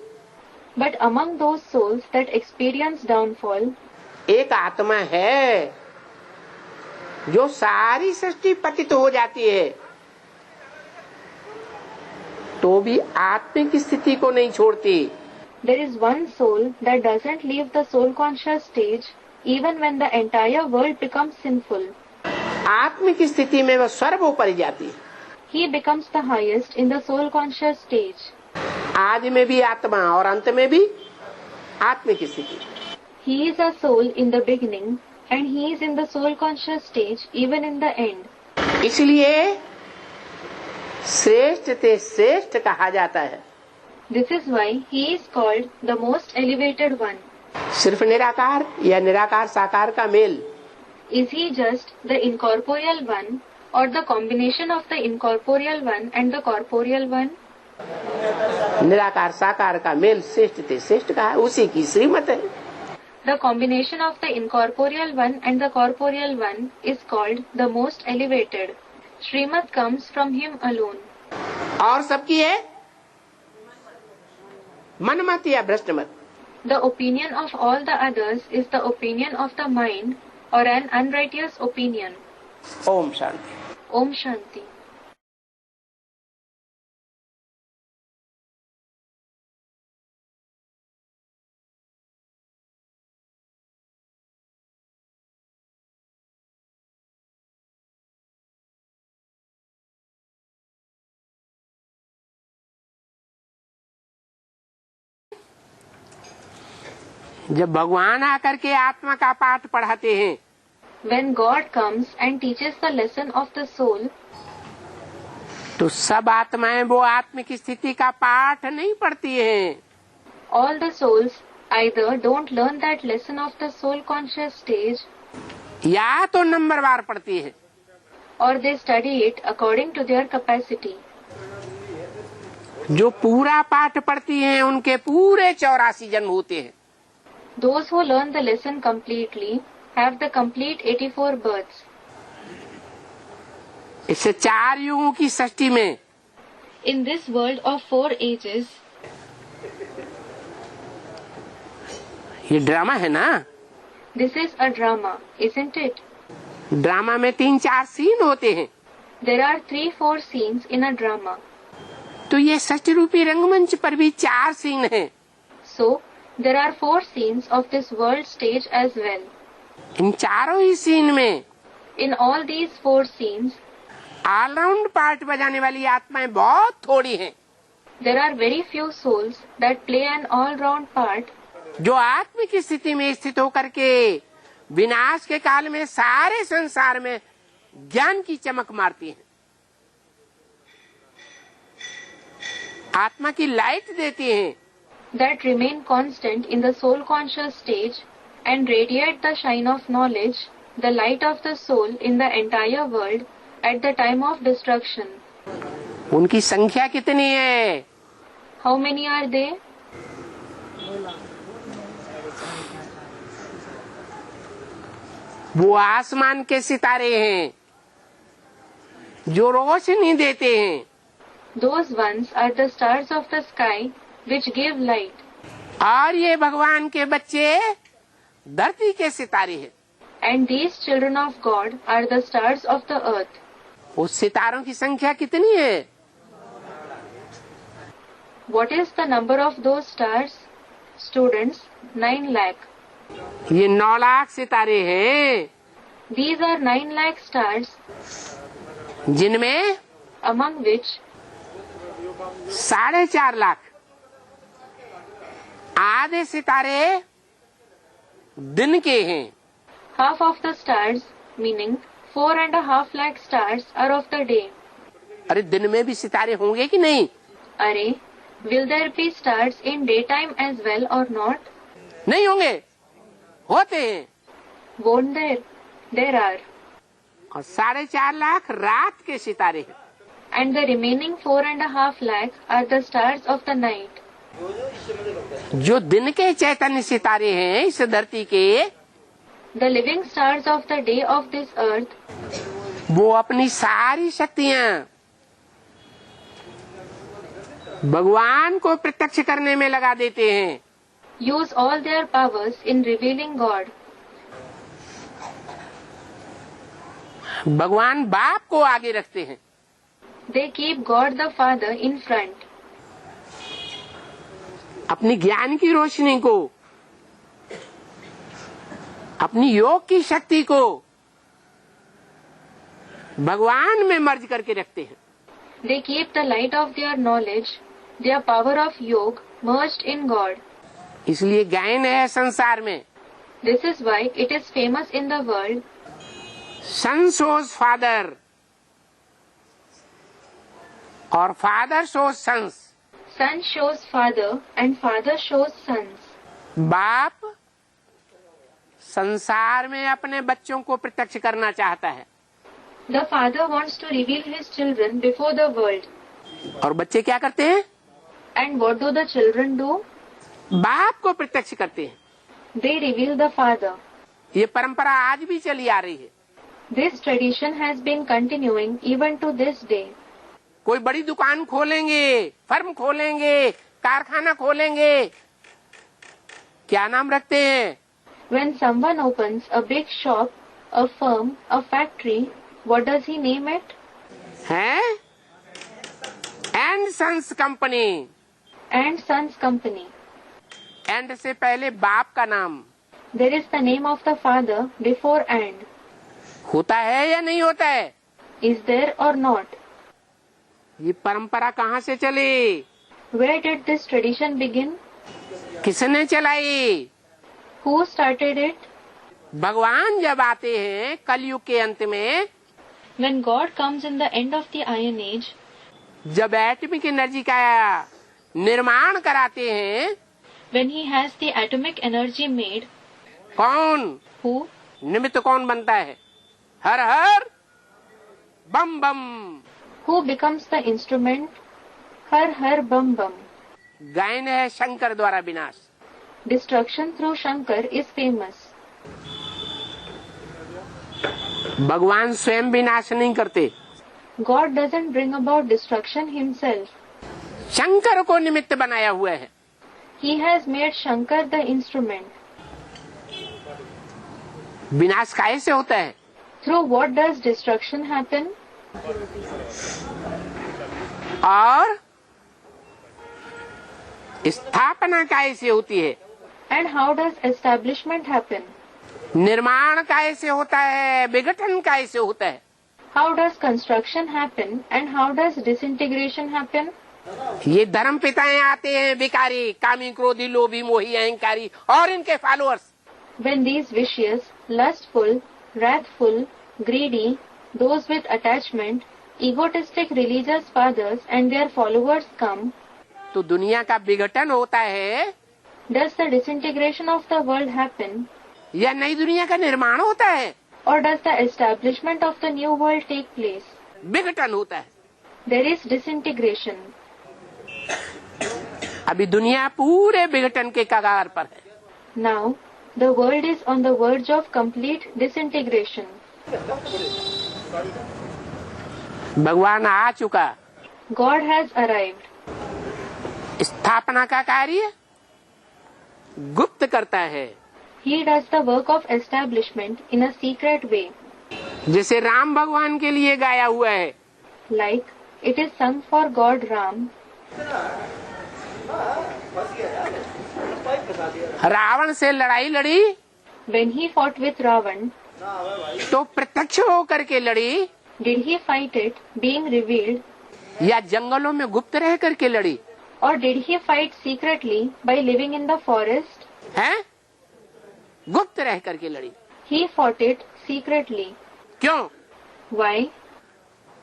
S2: But among those souls that experience downfall,
S1: एक आत्मा है जो सारी सृष्टि पतित हो जाती है तो भी आत्मिक स्थिति को नहीं छोड़ती।
S2: there is one soul that doesn't leave the soul conscious stage even when the entire world becomes sinful.
S1: आत्मिक स्थिति में वह सर्वोपरि जाती है।
S2: He becomes the highest in the soul conscious stage.
S1: आदि में भी आत्मा और अंत में भी आत्मिक स्थिति।
S2: He is a soul in the beginning and he is in the soul conscious stage even in the end.
S1: इसलिए श्रेष्ठ ते श्रेष्ठ कहा जाता है।
S2: This is why he is called the most elevated one.
S1: सिर्फ निराकार या निराकार साकार का mail?
S2: Is he just the incorporeal one or the combination of the incorporeal one and the corporeal one?
S1: निराकार साकार का मेल श्रेष्ठ ते श्रेष्ठ कहा है, उसी की श्रीमत है।
S2: The combination of the incorporeal one and the corporeal one is called the most elevated. Srimad comes from him alone.
S1: और सबकी है मनमत या भ्रष्ट मत।
S2: The opinion of all the others is the opinion of the mind or an unrighteous opinion.
S1: Om Shanti.
S2: Om Shanti.
S1: जब भगवान आकर के आत्मा का पाठ पढ़ाते हैं
S2: When God comes and teaches the lesson of the soul,
S1: तो सब आत्माएं वो आत्मिक स्थिति का पाठ नहीं पढ़ती हैं।
S2: all the souls either don't learn that lesson of the soul conscious stage
S1: या तो नंबरवार पढ़ती है
S2: or they study it according to their capacity.
S1: जो पूरा पाठ पढ़ती हैं उनके पूरे 84 जन्म होते हैं।
S2: Those who learn the lesson completely have the complete 84 births.
S1: इससे 4 युगों की सृष्टि में
S2: In this world of 4 ages,
S1: ये ड्रामा है ना।
S2: this is a drama, isn't it?
S1: Drama में 3-4 सीन होते हैं।
S2: There are 3-4 scenes in a drama.
S1: तो ये सृष्टि रूपी रंगमंच पर भी 4 सीन हैं।
S2: So, there are 4 scenes of this world stage as well.
S1: इन चारों ही सीन में
S2: In all these 4 scenes,
S1: all round part बजाने वाली आत्माएं बहुत थोड़ी हैं।
S2: there are very few souls that play an all-round part,
S1: जो आत्मिक स्थिति में स्थित होकर के विनाश के काल में सारे संसार में ज्ञान की चमक मारती हैं, आत्मा की लाइट देती हैं।
S2: that remain constant in the soul conscious stage and radiate the shine of knowledge, the light of the soul in the entire world at the time of destruction.
S1: उनकी संख्या कितनी है?
S2: How many are they?
S1: वो आसमान के सितारे हैं जो रोशनी देते हैं।
S2: Those ones are the stars of the sky which give light.
S1: और ये भगवान के बच्चे धरती के सितारे हैं।
S2: And these children of God are the stars of the earth.
S1: उस सितारों की संख्या कितनी है?
S2: What is the number of those stars? Students, 9 lakh.
S1: ये 9 लाख सितारे हैं,
S2: These are 9 lakh stars,
S1: जिनमें
S2: among which
S1: 4.5 लाख आधे सितारे दिन के हैं।
S2: half of the stars, meaning 4.5 lakh stars, are of the day.
S1: अरे दिन में भी सितारे होंगे कि नहीं?
S2: Array, will there be stars in daytime as well or not?
S1: नहीं होंगे, होते हैं।
S2: Won't there? There are.
S1: और 4.5 लाख रात के सितारे हैं।
S2: And the remaining 4.5 lakh are the stars of the night.
S1: जो दिन के चैतन्य सितारे हैं इस धरती के,
S2: The living stars of the day of this earth,
S1: वो अपनी सारी शक्तियां भगवान को प्रत्यक्ष करने में लगा देते हैं।
S2: use all their powers in revealing God.
S1: भगवान बाप को आगे रखते हैं।
S2: They keep God the Father in front.
S1: अपनी ज्ञान की रोशनी को, अपनी योग की शक्ति को भगवान में मर्ज करके रखते हैं।
S2: They keep the light of their knowledge, their power of yoga, merged in God.
S1: इसलिए गायन है संसार में,
S2: This is why it is famous in the world.
S1: Son shows father और father shows sons.
S2: Son shows father and father shows sons.
S1: बाप संसार में अपने बच्चों को प्रत्यक्ष करना चाहता है
S2: The father wants to reveal his children before the world.
S1: और बच्चे क्या करते हैं?
S2: And what do the children do?
S1: बाप को प्रत्यक्ष करते हैं।
S2: They reveal the father.
S1: ये परंपरा आज भी चली आ रही है।
S2: This tradition has been continuing even to this day.
S1: कोई बड़ी दुकान खोलेंगे, फर्म खोलेंगे, कारखाना खोलेंगे, क्या नाम रखते हैं?
S2: When someone opens a big shop, a firm, a factory, what does he name it?
S1: हैं? And sons company.
S2: And Sons Company.
S1: And से पहले बाप का नाम
S2: There is the name of the father before and.
S1: होता है या नहीं होता है?
S2: Is there or not?
S1: ये परंपरा कहाँ से चली?
S2: Where did this tradition begin?
S1: किसने चलाई?
S2: Who started it?
S1: भगवान जब आते हैं कलयुग के अंत में,
S2: When God comes in the end of the Iron Age,
S1: जब एटमिक एनर्जी का निर्माण कराते हैं,
S2: when He has the atomic energy made,
S1: कौन
S2: who?
S1: निमित्त कौन बनता है? हर हर बम बम।
S2: Who becomes the instrument? Har Har Bum Bum.
S1: गायन है शंकर द्वारा विनाश।
S2: Destruction through Shankar is famous.
S1: भगवान स्वयं विनाश नहीं करते,
S2: God doesn't bring about destruction Himself.
S1: Shankar को निमित्त बनाया हुआ है।
S2: He has made Shankar the instrument.
S1: विनाश कैसे होता है?
S2: Through what does destruction happen?
S1: और स्थापना कैसे होती है?
S2: And how does establishment happen?
S1: निर्माण कैसे होता है? विघटन कैसे होता है?
S2: How does construction happen and how does disintegration happen?
S1: ये धर्म पिताएं आते हैं, विकारी, कामी, क्रोधी, लोभी, मोही, अहंकारी और इनके followers.
S2: When these vicious, lustful, wrathful, greedy, those with attachment, egotistic religious fathers and their followers come,
S1: तो दुनिया का विघटन होता है
S2: does the disintegration of the world happen
S1: या नई दुनिया का निर्माण होता है?
S2: or does the establishment of the new world take place?
S1: विघटन होता है।
S2: There is disintegration.
S1: अभी दुनिया पूरे विघटन के कगार पर है।
S2: Now, the world is on the verge of complete disintegration.
S1: भगवान आ चुका।
S2: God has arrived.
S1: स्थापना का कार्य गुप्त करता है,
S2: He does the work of establishment in a secret way,
S1: जैसे राम भगवान के लिए गाया हुआ है,
S2: like it is sung for God Ram.
S1: Ravan से लड़ाई लड़ी
S2: When he fought with Ravan,
S1: तो प्रत्यक्ष होकर के लड़ी
S2: did he fight it being revealed,
S1: या जंगलों में गुप्त रह करके लड़ी?
S2: or did he fight secretly by living in the forest?
S1: है गुप्त रह करके लड़ी।
S2: He fought it secretly.
S1: क्यों?
S2: Why?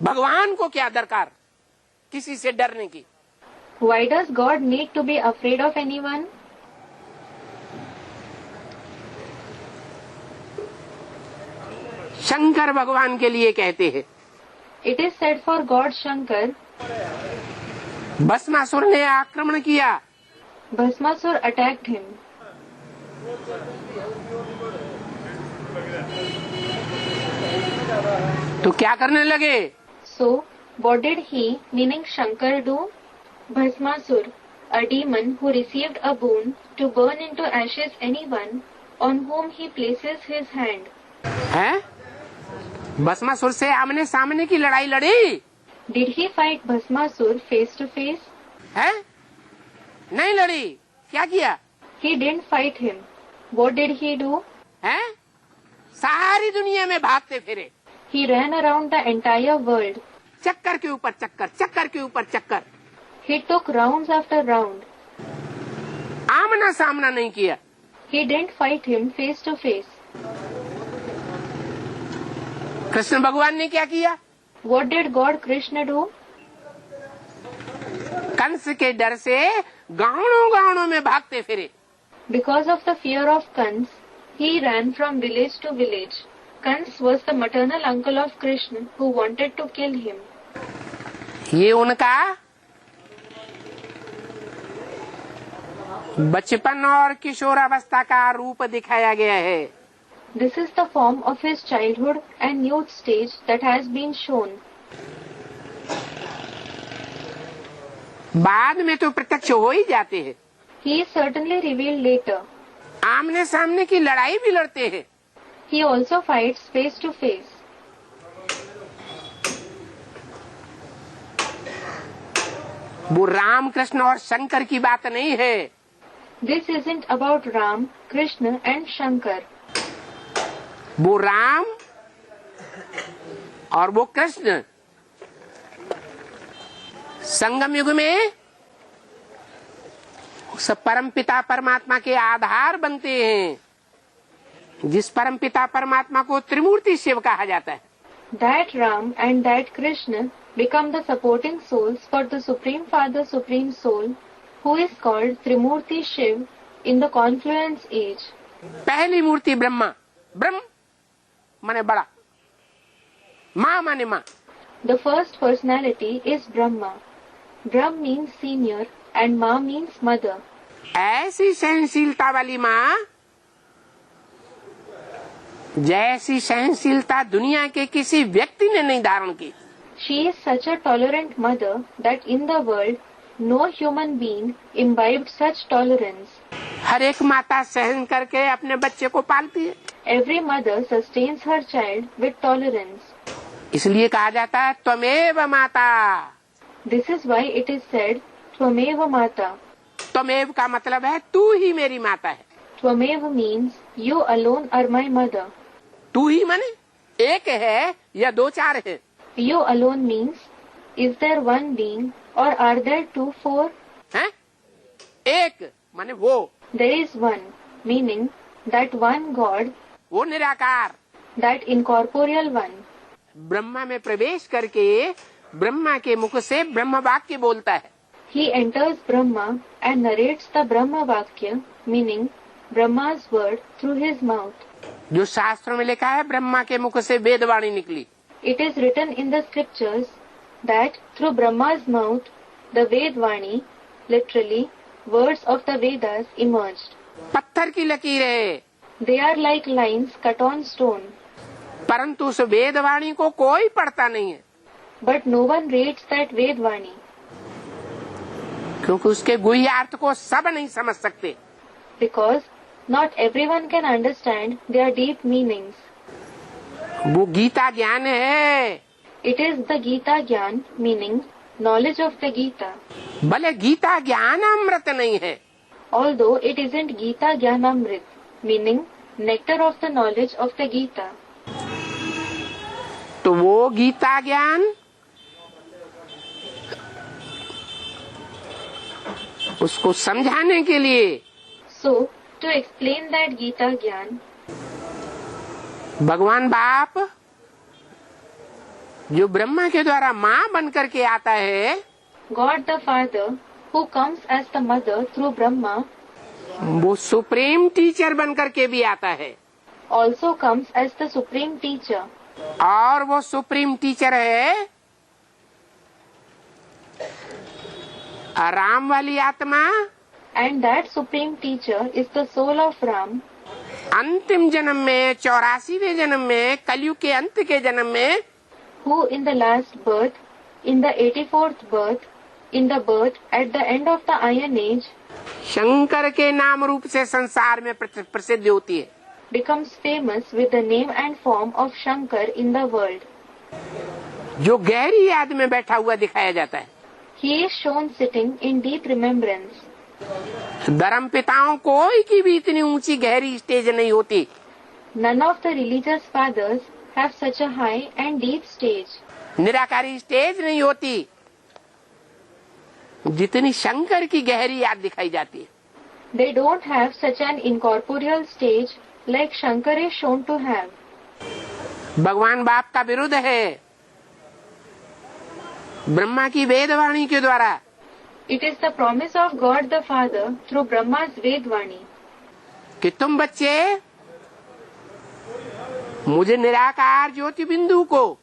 S1: भगवान को क्या दरकार किसी से डरने की?
S2: Why does God need to be afraid of anyone?
S1: Shankar भगवान के लिए कहते हैं।
S2: It is said for God Shankar,
S1: Bhasmasur ने आक्रमण किया,
S2: Bhasmasur attacked him.
S1: तो क्या करने लगे?
S2: So, what did he, meaning Shankar, do? Bhasmasur, a demon who received a boon to burn into ashes anyone on whom he places his hand.
S1: हैं? भस्मासुर से आमने सामने की लड़ाई लड़ी
S2: Did he fight Bhasmasur face to face?
S1: है? नहीं लड़ी। क्या किया?
S2: He didn't fight him. What did he do?
S1: है? सारी दुनिया में भागते फिरे,
S2: He ran around the entire world.
S1: चक्कर के ऊपर चक्कर, चक्कर के ऊपर चक्कर।
S2: He took rounds after round.
S1: आमना सामना नहीं किया।
S2: He didn't fight him face to face.
S1: Krishna भगवान ने क्या किया?
S2: What did God Krishna do?
S1: Kans के डर से गांवों गांवों में भागते फिरे।
S2: Because of the fear of Kans, he ran from village to village. Kans was the maternal uncle of Krishna who wanted to kill him.
S1: ये उनका बचपन और किशोरावस्था का रूप दिखाया गया है।
S2: This is the form of his childhood and youth stage that has been shown.
S1: बाद में तो प्रत्यक्ष हो ही जाते हैं,
S2: He is certainly revealed later.
S1: आमने सामने की लड़ाई भी लड़ते हैं।
S2: He also fights face to face.
S1: वो राम कृष्ण और शंकर की बात नहीं है।
S2: This isn't about Ram, Krishna and Shankar.
S1: वो राम और वो कृष्ण संगम युग में उस परम पिता परमात्मा के आधार बनते हैं, जिस परम पिता परमात्मा को त्रिमूर्ति शिव कहा जाता है।
S2: That Ram and that Krishna become the supporting souls for the Supreme Father, Supreme Soul, who is called Trimurti Shiv in the Confluence Age.
S1: पहली मूर्ति ब्रह्मा, ब्रह्म माने बड़ा, माँ माने माँ।
S2: The first personality is Brahma. Brahm means senior and Ma means mother.
S1: ऐसी सहनशीलता वाली माँ जैसी सहनशीलता दुनिया के किसी व्यक्ति ने नहीं धारण की।
S2: She is such a tolerant mother that in the world no human being imbibed such tolerance.
S1: हर एक माता सहन करके अपने बच्चे को पालती है,
S2: Every mother sustains her child with tolerance.
S1: इसलिए कहा जाता है त्वमेव माता।
S2: This is why it is said, Tvameva Mata.
S1: त्वमेव का मतलब है तू ही मेरी माता है।
S2: Tvameva means you alone are my mother.
S1: तू ही माने एक है या दो चार है?
S2: You alone means, is there one being or are there two, four?
S1: हैं? एक माने वो,
S2: There is one, meaning that one God,
S1: वो निराकार।
S2: that incorporeal one.
S1: ब्रह्मा में प्रवेश करके ब्रह्मा के मुख से ब्रह्म वाक्य बोलता है।
S2: He enters Brahma and narrates the Brahma Vakya, meaning Brahma's word through his mouth.
S1: जो शास्त्रों में लिखा है ब्रह्मा के मुख से वेदवाणी निकली।
S2: It is written in the scriptures that through Brahma's mouth, the Vedvani, literally, words of the Vedas emerged.
S1: पत्थर की लकीरें,
S2: They are like lines cut on stone,
S1: परंतु उस वेदवाणी को कोई पढ़ता नहीं है,
S2: but no one reads that Vedvani
S1: क्योंकि उसके गुह्यार्थ को सब नहीं समझ सकते।
S2: because not everyone can understand their deep meanings.
S1: वो गीता ज्ञान है,
S2: It is the Gita Gyan, meaning knowledge of the Gita.
S1: भले गीता ज्ञान अमृत नहीं है,
S2: Although it isn't Gita Gyanamrit, meaning nectar of the knowledge of the Gita.
S1: तो वो गीता ज्ञान उसको समझाने के लिए
S2: So, to explain that Gita Gyan,
S1: भगवान बाप जो ब्रह्मा के द्वारा माँ बन करके आता है,
S2: God the Father, who comes as the mother through Brahma,
S1: वो सुप्रीम टीचर बन करके भी आता है,
S2: also comes as the supreme teacher.
S1: और वो सुप्रीम टीचर है राम वाली आत्मा।
S2: And that supreme teacher is the soul of Ram,
S1: अंतिम जन्म में 84वें जन्म में कलयुग के अंत के जन्म में
S2: who in the last birth, in the 84th birth, in the birth at the end of the Iron Age,
S1: Shankar के नाम रूप से संसार में प्रसिद्ध होती है,
S2: becomes famous with the name and form of Shankar in the world.
S1: जो गहरी याद में बैठा हुआ दिखाया जाता है।
S2: He is shown sitting in deep remembrance.
S1: धर्म पिताओं कोई की भी इतनी ऊंची गहरी स्टेज नहीं होती।
S2: None of the religious fathers have such a high and deep stage.
S1: निराकारी स्टेज नहीं होती जितनी शंकर की गहरी याद दिखाई जाती है।
S2: They don't have such an incorporeal stage like Shankar is shown to have.
S1: भगवान बाप का विरुद्ध है ब्रह्मा की वेदवाणी के द्वारा।
S2: It is the promise of God the Father through Brahma's Vedvani
S1: कि तुम बच्चे मुझे निराकार ज्योति बिंदु को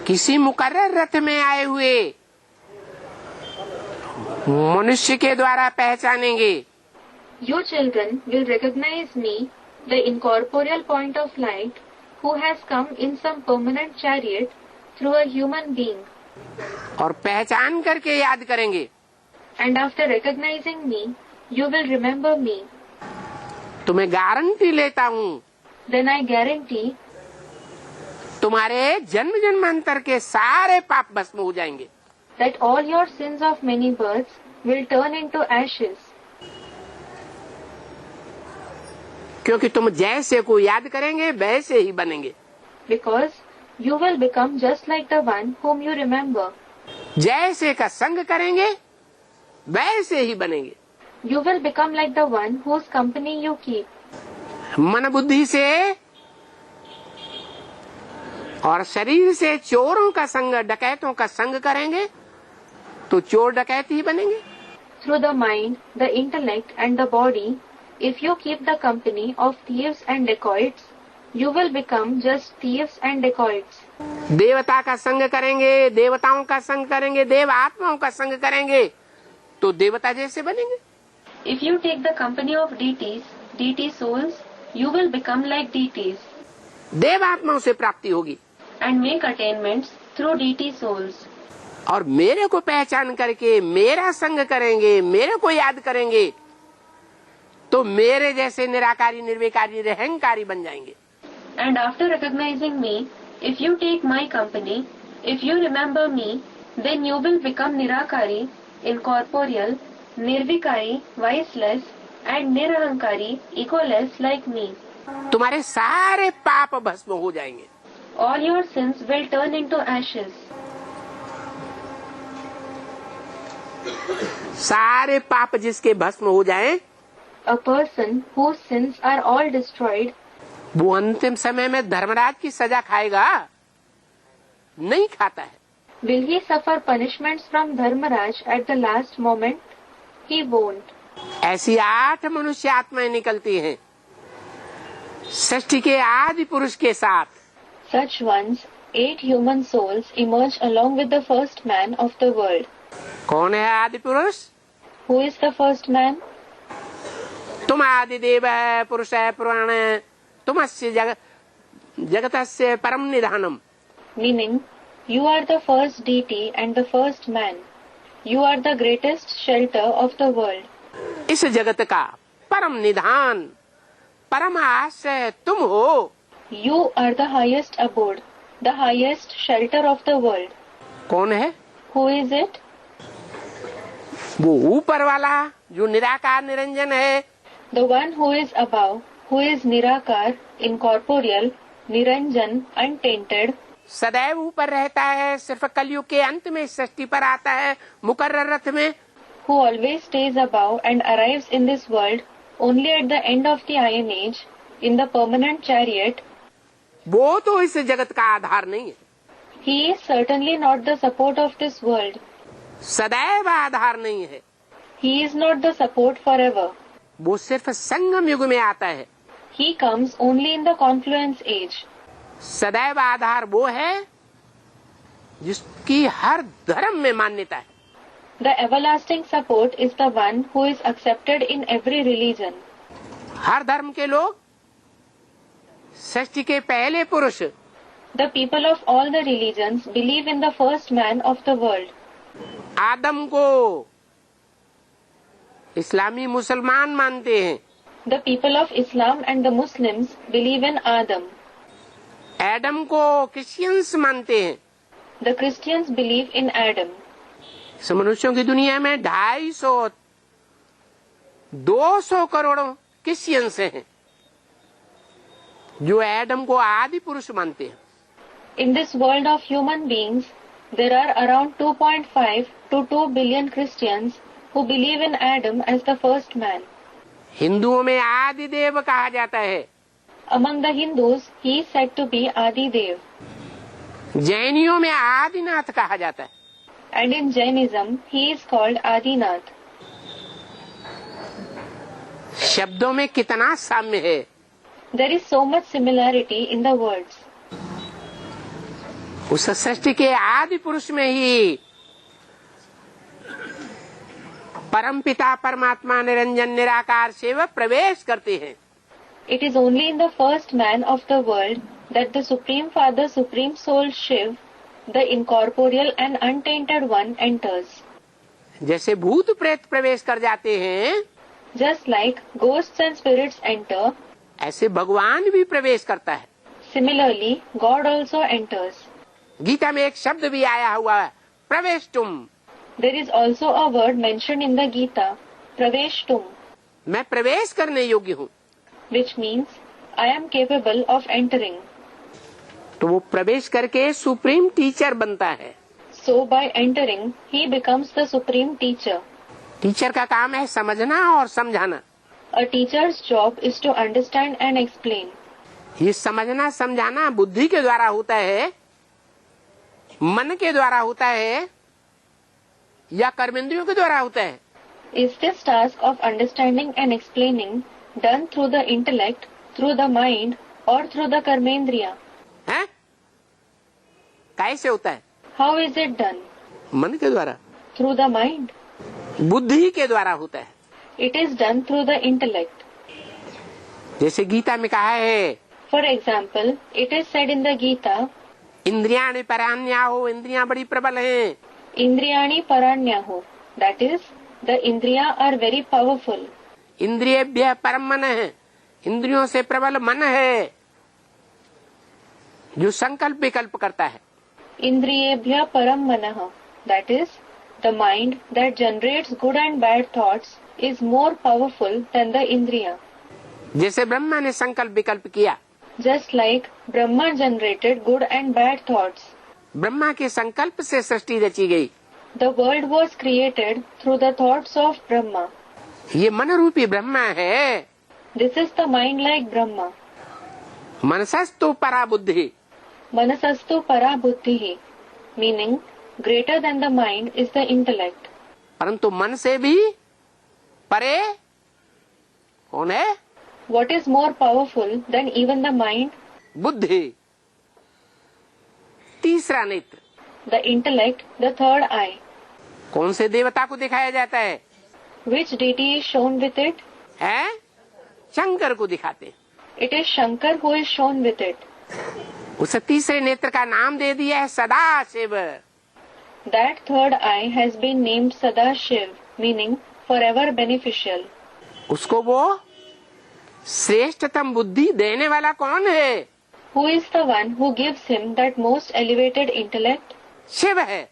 S1: किसी मुकर्रर रथ में आए हुए मनुष्य के द्वारा पहचानेंगे।
S2: You children will recognize me, the incorporeal point of light, who has come in some permanent chariot through a human being.
S1: और पहचान करके याद करेंगे।
S2: And after recognizing me, you will remember me.
S1: तो मैं गारंटी लेता हूँ
S2: Then I guarantee
S1: तुम्हारे जन्म जन्मांतर के सारे पाप भस्म हो जाएंगे।
S2: that all your sins of many births will turn into ashes.
S1: क्योंकि तुम जैसे को याद करेंगे वैसे ही बनेंगे।
S2: Because you will become just like the one whom you remember.
S1: जैसे का संग करेंगे वैसे ही बनेंगे।
S2: You will become like the one whose company you keep.
S1: मन बुद्धि से और शरीर से चोरों का संग, डकैतों का संग करेंगे तो चोर डकैत ही बनेंगे।
S2: Through the mind, the intellect and the body, if you keep the company of thieves and dacoits, you will become just thieves and dacoits.
S1: देवता का संग करेंगे, देवताओं का संग करेंगे, देव आत्माओं का संग करेंगे तो देवता जैसे बनेंगे।
S2: If you take the company of deities, deity souls, you will become like deities
S1: देव आत्माओं से प्राप्ति होगी
S2: and make attainments through deity souls.
S1: और मेरे को पहचान करके मेरा संग करेंगे, मेरे को याद करेंगे तो मेरे जैसे निराकारी, निर्विकारी, निरहंकारी बन जाएंगे।
S2: And after recognizing me, if you take my company, if you remember me, then you will become nirakari, incorporeal, nirvikari, viceless, and nirahankari, egoless like me.
S1: तुम्हारे सारे पाप भस्म हो जाएंगे।
S2: All your sins will turn into ashes.
S1: सारे पाप जिसके भस्म हो जाएं,
S2: A person whose sins are all destroyed,
S1: वो अंतिम समय में धर्मराज की सजा खाएगा? नहीं खाता है।
S2: will he suffer punishments from Dharmaraj at the last moment? He won't.
S1: ऐसी 8 मनुष्य आत्माएं निकलती हैं सृष्टि के आदि पुरुष के साथ।
S2: Such ones, 8 human souls emerge along with the first man of the world.
S1: कौन है आदि पुरुष?
S2: Who is the first man?
S1: तुम आदि देव है, पुरुष है, पुराण है, तुमस्य जगतस्य परम निधानम।
S2: Meaning, you are the first deity and the first man. You are the greatest shelter of the world.
S1: इस जगत का परम निधान, परम आश्रय तुम हो।
S2: You are the highest abode, the highest shelter of the world.
S1: कौन है?
S2: Who is it?
S1: वो ऊपर वाला जो निराकार निरंजन है।
S2: The one who is above, who is Nirakar, incorporeal, Niranjan, untainted,
S1: सदैव ऊपर रहता है, सिर्फ कलयुग के अंत में सृष्टि पर आता है मुकर्रर रथ में।
S2: who always stays above and arrives in this world only at the end of the Iron Age, in the permanent chariot.
S1: वो तो इस जगत का आधार नहीं है।
S2: He is certainly not the support of this world.
S1: सदैव आधार नहीं है।
S2: He is not the support forever.
S1: वो सिर्फ संगम युग में आता है।
S2: He comes only in the confluence age.
S1: सदैव आधार वो है जिसकी हर धर्म में मान्यता है।
S2: The everlasting support is the one who is accepted in every religion.
S1: हर धर्म के लोग सृष्टि के पहले पुरुष,
S2: The people of all the religions believe in the first man of the world.
S1: आदम को इस्लामी मुसलमान मानते हैं।
S2: The people of Islam and the Muslims believe in Adam.
S1: Adam को क्रिश्चियंस मानते हैं।
S2: The Christians believe in Adam.
S1: इस मनुष्यों की दुनिया में 250 करोड़ क्रिश्चियंस हैं जो एडम को आदि पुरुष मानते हैं।
S2: In this world of human beings, there are around 2.5 to 2 billion Christians who believe in Adam as the first man.
S1: हिंदुओं में आदि देव कहा जाता है।
S2: Among the Hindus, he is said to be Adi Dev.
S1: जैनियों में आदिनाथ कहा जाता है।
S2: And in Jainism, he is called Adinath.
S1: शब्दों में कितना साम्य है।
S2: There is so much similarity in the words.
S1: उस सृष्टि के आदि पुरुष में ही परम पिता परमात्मा निरंजन निराकार शिव प्रवेश करते हैं।
S2: It is only in the first man of the world that the Supreme Father, Supreme Soul Shiv, the incorporeal and untainted one, enters.
S1: जैसे भूत प्रेत प्रवेश कर जाते हैं,
S2: Just like ghosts and spirits enter,
S1: ऐसे भगवान भी प्रवेश करता है।
S2: similarly, God also enters.
S1: Gita में एक शब्द भी आया हुआ है, प्रवेश तुम।
S2: There is also a word mentioned in the Gita, Praveshtum,
S1: मैं प्रवेश करने योग्य हूँ।
S2: which means I am capable of entering.
S1: तो वो प्रवेश करके सुप्रीम टीचर बनता है।
S2: So by entering, he becomes the supreme teacher.
S1: Teacher का काम है समझना और समझाना।
S2: A teacher's job is to understand and explain.
S1: ये समझना समझाना बुद्धि के द्वारा होता है, मन के द्वारा होता है या कर्मेंद्रियों के द्वारा होता है?
S2: Is this task of understanding and explaining done through the intellect, through the mind, or through the karmendriya?
S1: हैं? कैसे होता है?
S2: How is it done?
S1: मन के द्वारा,
S2: Through the mind.
S1: बुद्धि के द्वारा होता है।
S2: It is done through the intellect.
S1: जैसे गीता में कहा है,
S2: For example, it is said in the Gita,
S1: इंद्रियाणि परान्याहो, इंद्रियां बड़ी प्रबल हैं।
S2: Indriyani paranyaho. That is, the indriya are very powerful.
S1: इंद्रियेभ्यः परम मन है, इंद्रियों से प्रबल मन है जो संकल्प विकल्प करता है।
S2: Indriyebhya param manaha. That is, the mind that generates good and bad thoughts is more powerful than the indriya.
S1: जैसे ब्रह्मा ने संकल्प विकल्प किया,
S2: Just like Brahma generated good and bad thoughts.
S1: Brahma के संकल्प से सृष्टि रची गई।
S2: The world was created through the thoughts of Brahma.
S1: ये मन रूपी ब्रह्मा है।
S2: This is the mind like Brahma.
S1: मनसस्तु परा बुद्धि,
S2: Manasastu para buddhihi. Meaning, greater than the mind is the intellect.
S1: परंतु मन से भी परे कौन है?
S2: What is more powerful than even the mind?
S1: बुद्धि, तीसरा नेत्र।
S2: The intellect, the third eye.
S1: कौन से देवता को दिखाया जाता है?
S2: Which deity is shown with it?
S1: है शंकर को दिखाते हैं।
S2: It is Shankar who is shown with it.
S1: उस तीसरे नेत्र का नाम दे दिया है Sadashiv.
S2: That third eye has been named Sadashiv, meaning forever beneficial.
S1: उसको वो श्रेष्ठतम बुद्धि देने वाला कौन है?
S2: Who is the one who gives him that most elevated intellect?
S1: Shiv है।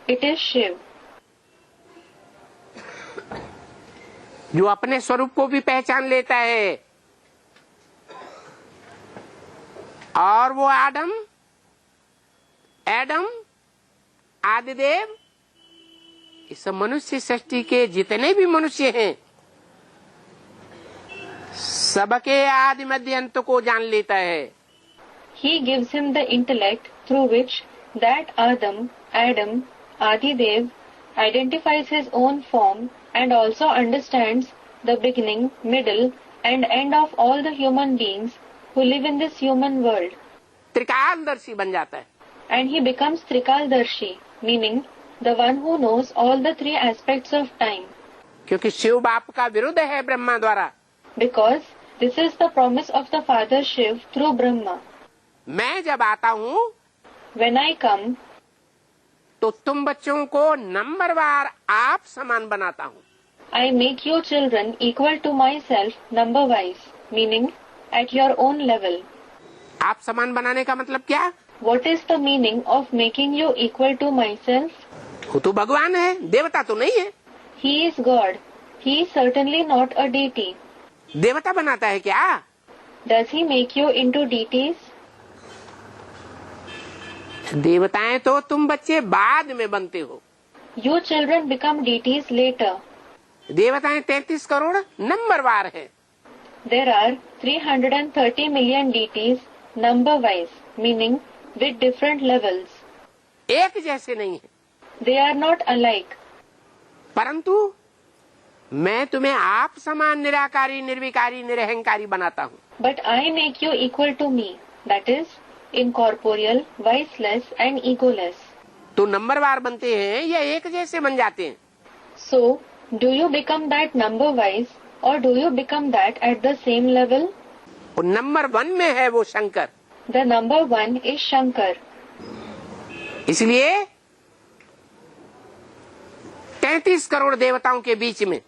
S2: It is Shiv,
S1: जो अपने स्वरूप को भी पहचान लेता है। और वो एडम आदिदेव, इस मनुष्य सृष्टि के जितने भी मनुष्य हैं सबके आदि मध्य अंत को जान लेता है।
S2: he gives him the intellect through which that Adam, Adidev, identifies his own form and also understands the beginning, middle and end of all the human beings who live in this human world.
S1: त्रिकालदर्शी बन जाता है।
S2: And he becomes Trikaldarshi, meaning the one who knows all the three aspects of time.
S1: क्योंकि शिव बाप का विरुद्ध है ब्रह्मा द्वारा।
S2: Because this is the promise of the Father Shiv through Brahma.
S1: मैं जब आता हूँ
S2: When I come,
S1: तो तुम बच्चों को नंबरवार आप समान बनाता हूँ।
S2: I make you children equal to myself number wise, meaning at your own level.
S1: आप समान बनाने का मतलब क्या?
S2: What is the meaning of making you equal to myself?
S1: वो तो भगवान है, देवता तो नहीं है।
S2: He is God. He is certainly not a deity.
S1: देवता बनाता है क्या?
S2: Does he make you into deities?
S1: देवताएं तो तुम बच्चे बाद में बनते हो।
S2: You children become deities later.
S1: देवताएं 33 crore नंबरवार है।
S2: There are 330 million deities number wise, meaning with different levels.
S1: एक जैसे नहीं है।
S2: They are not alike.
S1: परंतु मैं तुम्हें आप समान निराकारी, निर्विकारी, निरहंकारी बनाता हूँ।
S2: But I make you equal to me, that is, incorporeal, viceless and egoless.
S1: तो नंबरवार बनते हैं या एक जैसे बन जाते हैं?
S2: So, do you become that number wise or do you become that at the same level?
S1: और नंबर 1 में है वो Shankar.
S2: The number 1 is Shankar.
S1: इसलिए 33 करोड़ देवताओं के बीच में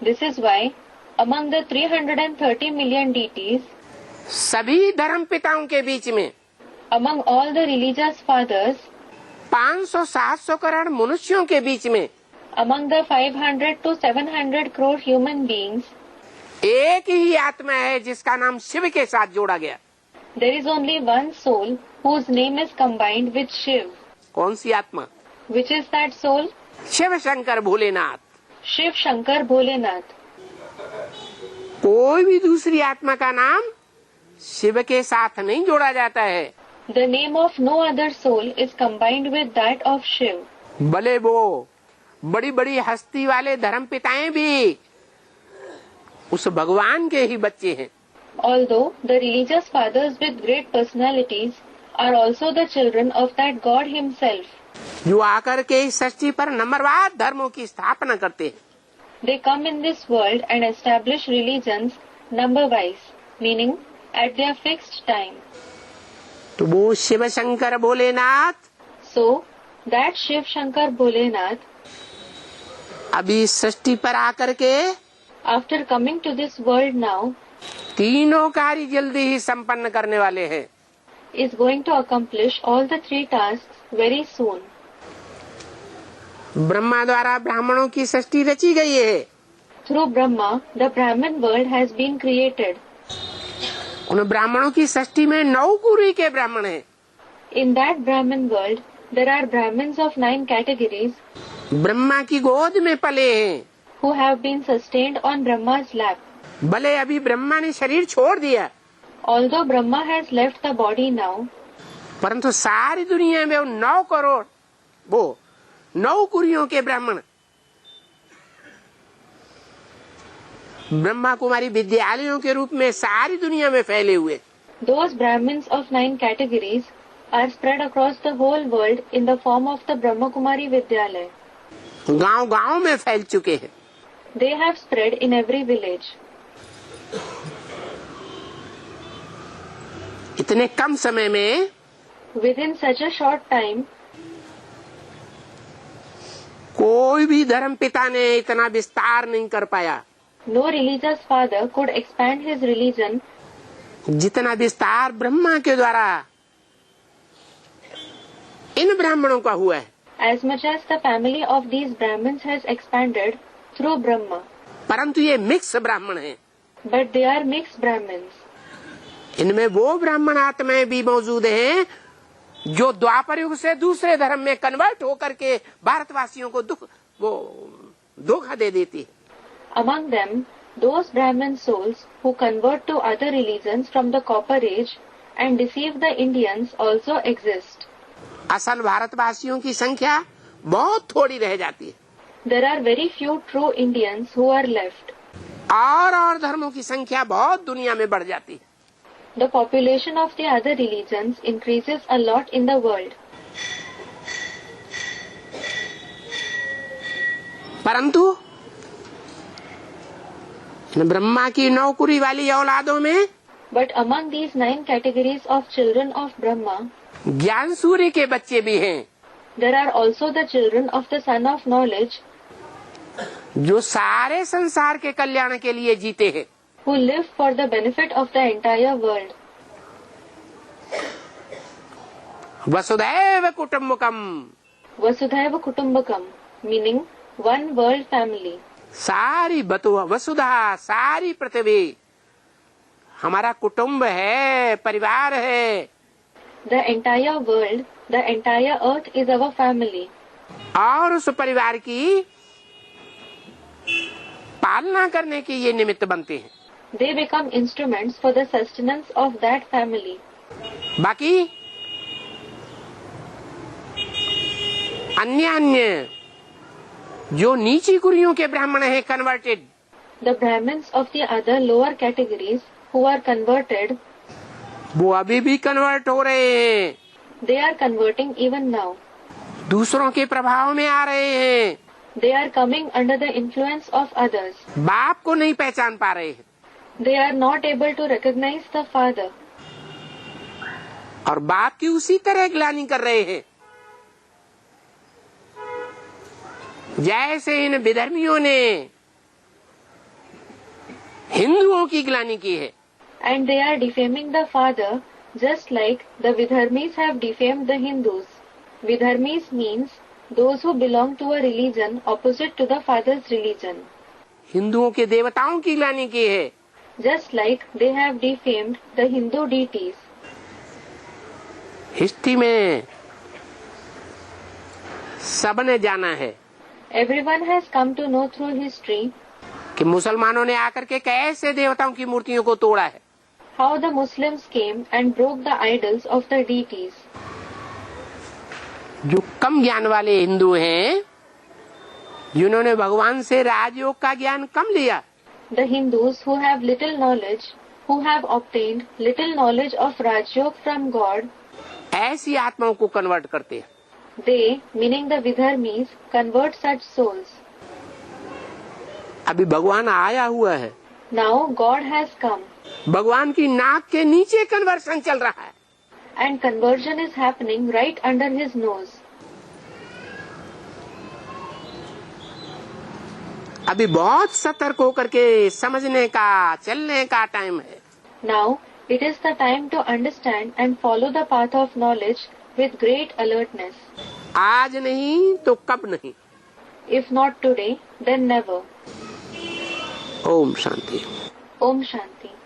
S2: This is why, among the 330 million deities,
S1: सभी धर्म पिताओं के बीच में
S2: among all the religious fathers,
S1: 500-700 crore मनुष्यों के बीच में
S2: among the 500 to 700 crore human beings,
S1: एक ही आत्मा है जिसका नाम शिव के साथ जोड़ा गया।
S2: there is only one soul whose name is combined with Shiv.
S1: कौन सी आत्मा?
S2: Which is that soul?
S1: Shiv Shankar Bholenath.
S2: Shiv Shankar Bholenath.
S1: कोई भी दूसरी आत्मा का नाम शिव के साथ नहीं जोड़ा जाता है।
S2: The name of no other soul is combined with that of Shiv.
S1: भले वो बड़ी बड़ी हस्ती वाले धर्म पिताएं भी उस भगवान के ही बच्चे हैं।
S2: Although the religious fathers with great personalities are also the children of that God himself.
S1: जो आकर के इस सृष्टि पर नंबरवार धर्मों की स्थापना करते हैं।
S2: They come in this world and establish religions number wise, meaning at their fixed time.
S1: तो वो Shiv Shankar Bholenath
S2: So, that Shiv Shankar Bholenath,
S1: अभी इस सृष्टि पर आकर के
S2: after coming to this world now,
S1: तीनों कार्य जल्दी ही संपन्न करने वाले हैं।
S2: is going to accomplish all the three tasks very soon.
S1: Brahma द्वारा ब्राह्मणों की सृष्टि रची गई है।
S2: Through Brahma, the Brahmin world has been created.
S1: उन ब्राह्मणों की सृष्टि में 9 कुरी के ब्राह्मण हैं।
S2: In that Brahmin world, there are Brahmins of 9 categories
S1: Brahma की गोद में पले हैं।
S2: who have been sustained on Brahma's lap.
S1: भले अभी ब्रह्मा ने शरीर छोड़ दिया,
S2: Although Brahma has left the body now,
S1: परंतु सारी दुनिया में वो 9 करोड़ वो 9 कुरियों के ब्राह्मण ब्रह्मा कुमारी विद्यालयों के रूप में सारी दुनिया में फैले हुए।
S2: those Brahmins of 9 categories are spread across the whole world in the form of the Brahma Kumari Vidyalaya.
S1: गांव-गांव में फैल चुके हैं।
S2: They have spread in every village.
S1: इतने कम समय में
S2: Within such a short time,
S1: कोई भी धर्म पिता ने इतना विस्तार नहीं कर पाया,
S2: No religious father could expand his religion
S1: जितना विस्तार ब्रह्मा के द्वारा इन ब्राह्मणों का हुआ है।
S2: as much as the family of these Brahmins has expanded through Brahma.
S1: परंतु ये मिक्स ब्राह्मण हैं।
S2: But they are mixed Brahmins.
S1: इनमें वो ब्राह्मण आत्माएं भी मौजूद हैं जो द्वापर युग से दूसरे धर्म में कन्वर्ट होकर के भारतवासियों को धोखा दे देती है।
S2: Among them, those Brahmin souls who convert to other religions from the Copper Age and deceive the Indians also exist.
S1: असल भारतवासियों की संख्या बहुत थोड़ी रह जाती है
S2: There are very few true Indians who are left.
S1: और धर्मों की संख्या बहुत दुनिया में बढ़ जाती है।
S2: The population of the other religions increases a lot in the world.
S1: परंतु ब्रह्मा की नौकरी वाली औलादों में
S2: But among these 9 categories of children of Brahma,
S1: ज्ञान सूर्य के बच्चे भी हैं
S2: there are also the children of the Son of Knowledge
S1: जो सारे संसार के कल्याण के लिए जीते हैं।
S2: who live for the benefit of the entire world.
S1: वसुधैव कुटुम्बकम,
S2: Vasudhaiva Kutumbakam, meaning one world family.
S1: सारी वसुधा, सारी पृथ्वी हमारा कुटुंब है, परिवार है।
S2: The entire world, the entire earth is our family.
S1: और उस परिवार की पालना करने के ये निमित्त बनते हैं।
S2: They become instruments for the sustenance of that family.
S1: बाकी अन्य जो नीची कुरियों के ब्राह्मण हैं converted,
S2: The Brahmins of the other lower categories who are converted,
S1: वो अभी भी कन्वर्ट हो रहे हैं,
S2: they are converting even now.
S1: दूसरों के प्रभाव में आ रहे हैं,
S2: They are coming under the influence of others.
S1: बाप को नहीं पहचान पा रहे हैं
S2: They are not able to recognize the father.
S1: और बाप की उसी तरह ग्लानि कर रहे हैं जैसे इन विधर्मियों ने हिंदुओं की ग्लानि की है।
S2: And they are defaming the father just like the Vidharmis have defamed the Hindus. Vidharmis means those who belong to a religion opposite to the father's religion.
S1: हिंदुओं के देवताओं की ग्लानि की है।
S2: Just like they have defamed the Hindu deities.
S1: History में सबने जाना है
S2: Everyone has come to know through history
S1: कि मुसलमानों ने आकर के कैसे देवताओं की मूर्तियों को तोड़ा है।
S2: how the Muslims came and broke the idols of the deities.
S1: जो कम ज्ञान वाले हिंदू हैं जिन्होंने भगवान से राजयोग का ज्ञान कम लिया,
S2: The Hindus who have little knowledge, who have obtained little knowledge of Rajyog from God,
S1: ऐसी आत्माओं को कन्वर्ट करते हैं।
S2: they, meaning the Vidharmis, convert such souls.
S1: अभी भगवान आया हुआ है,
S2: Now God has come
S1: भगवान की नाक के नीचे कन्वर्सन चल रहा है।
S2: and conversion is happening right under his nose.
S1: अभी बहुत सतर्क होकर के समझने का, चलने का टाइम है।
S2: Now it is the time to understand and follow the path of knowledge with great alertness.
S1: आज नहीं तो कब नहीं।
S2: If not today, then never.
S1: Om Shanti.
S2: Om Shanti.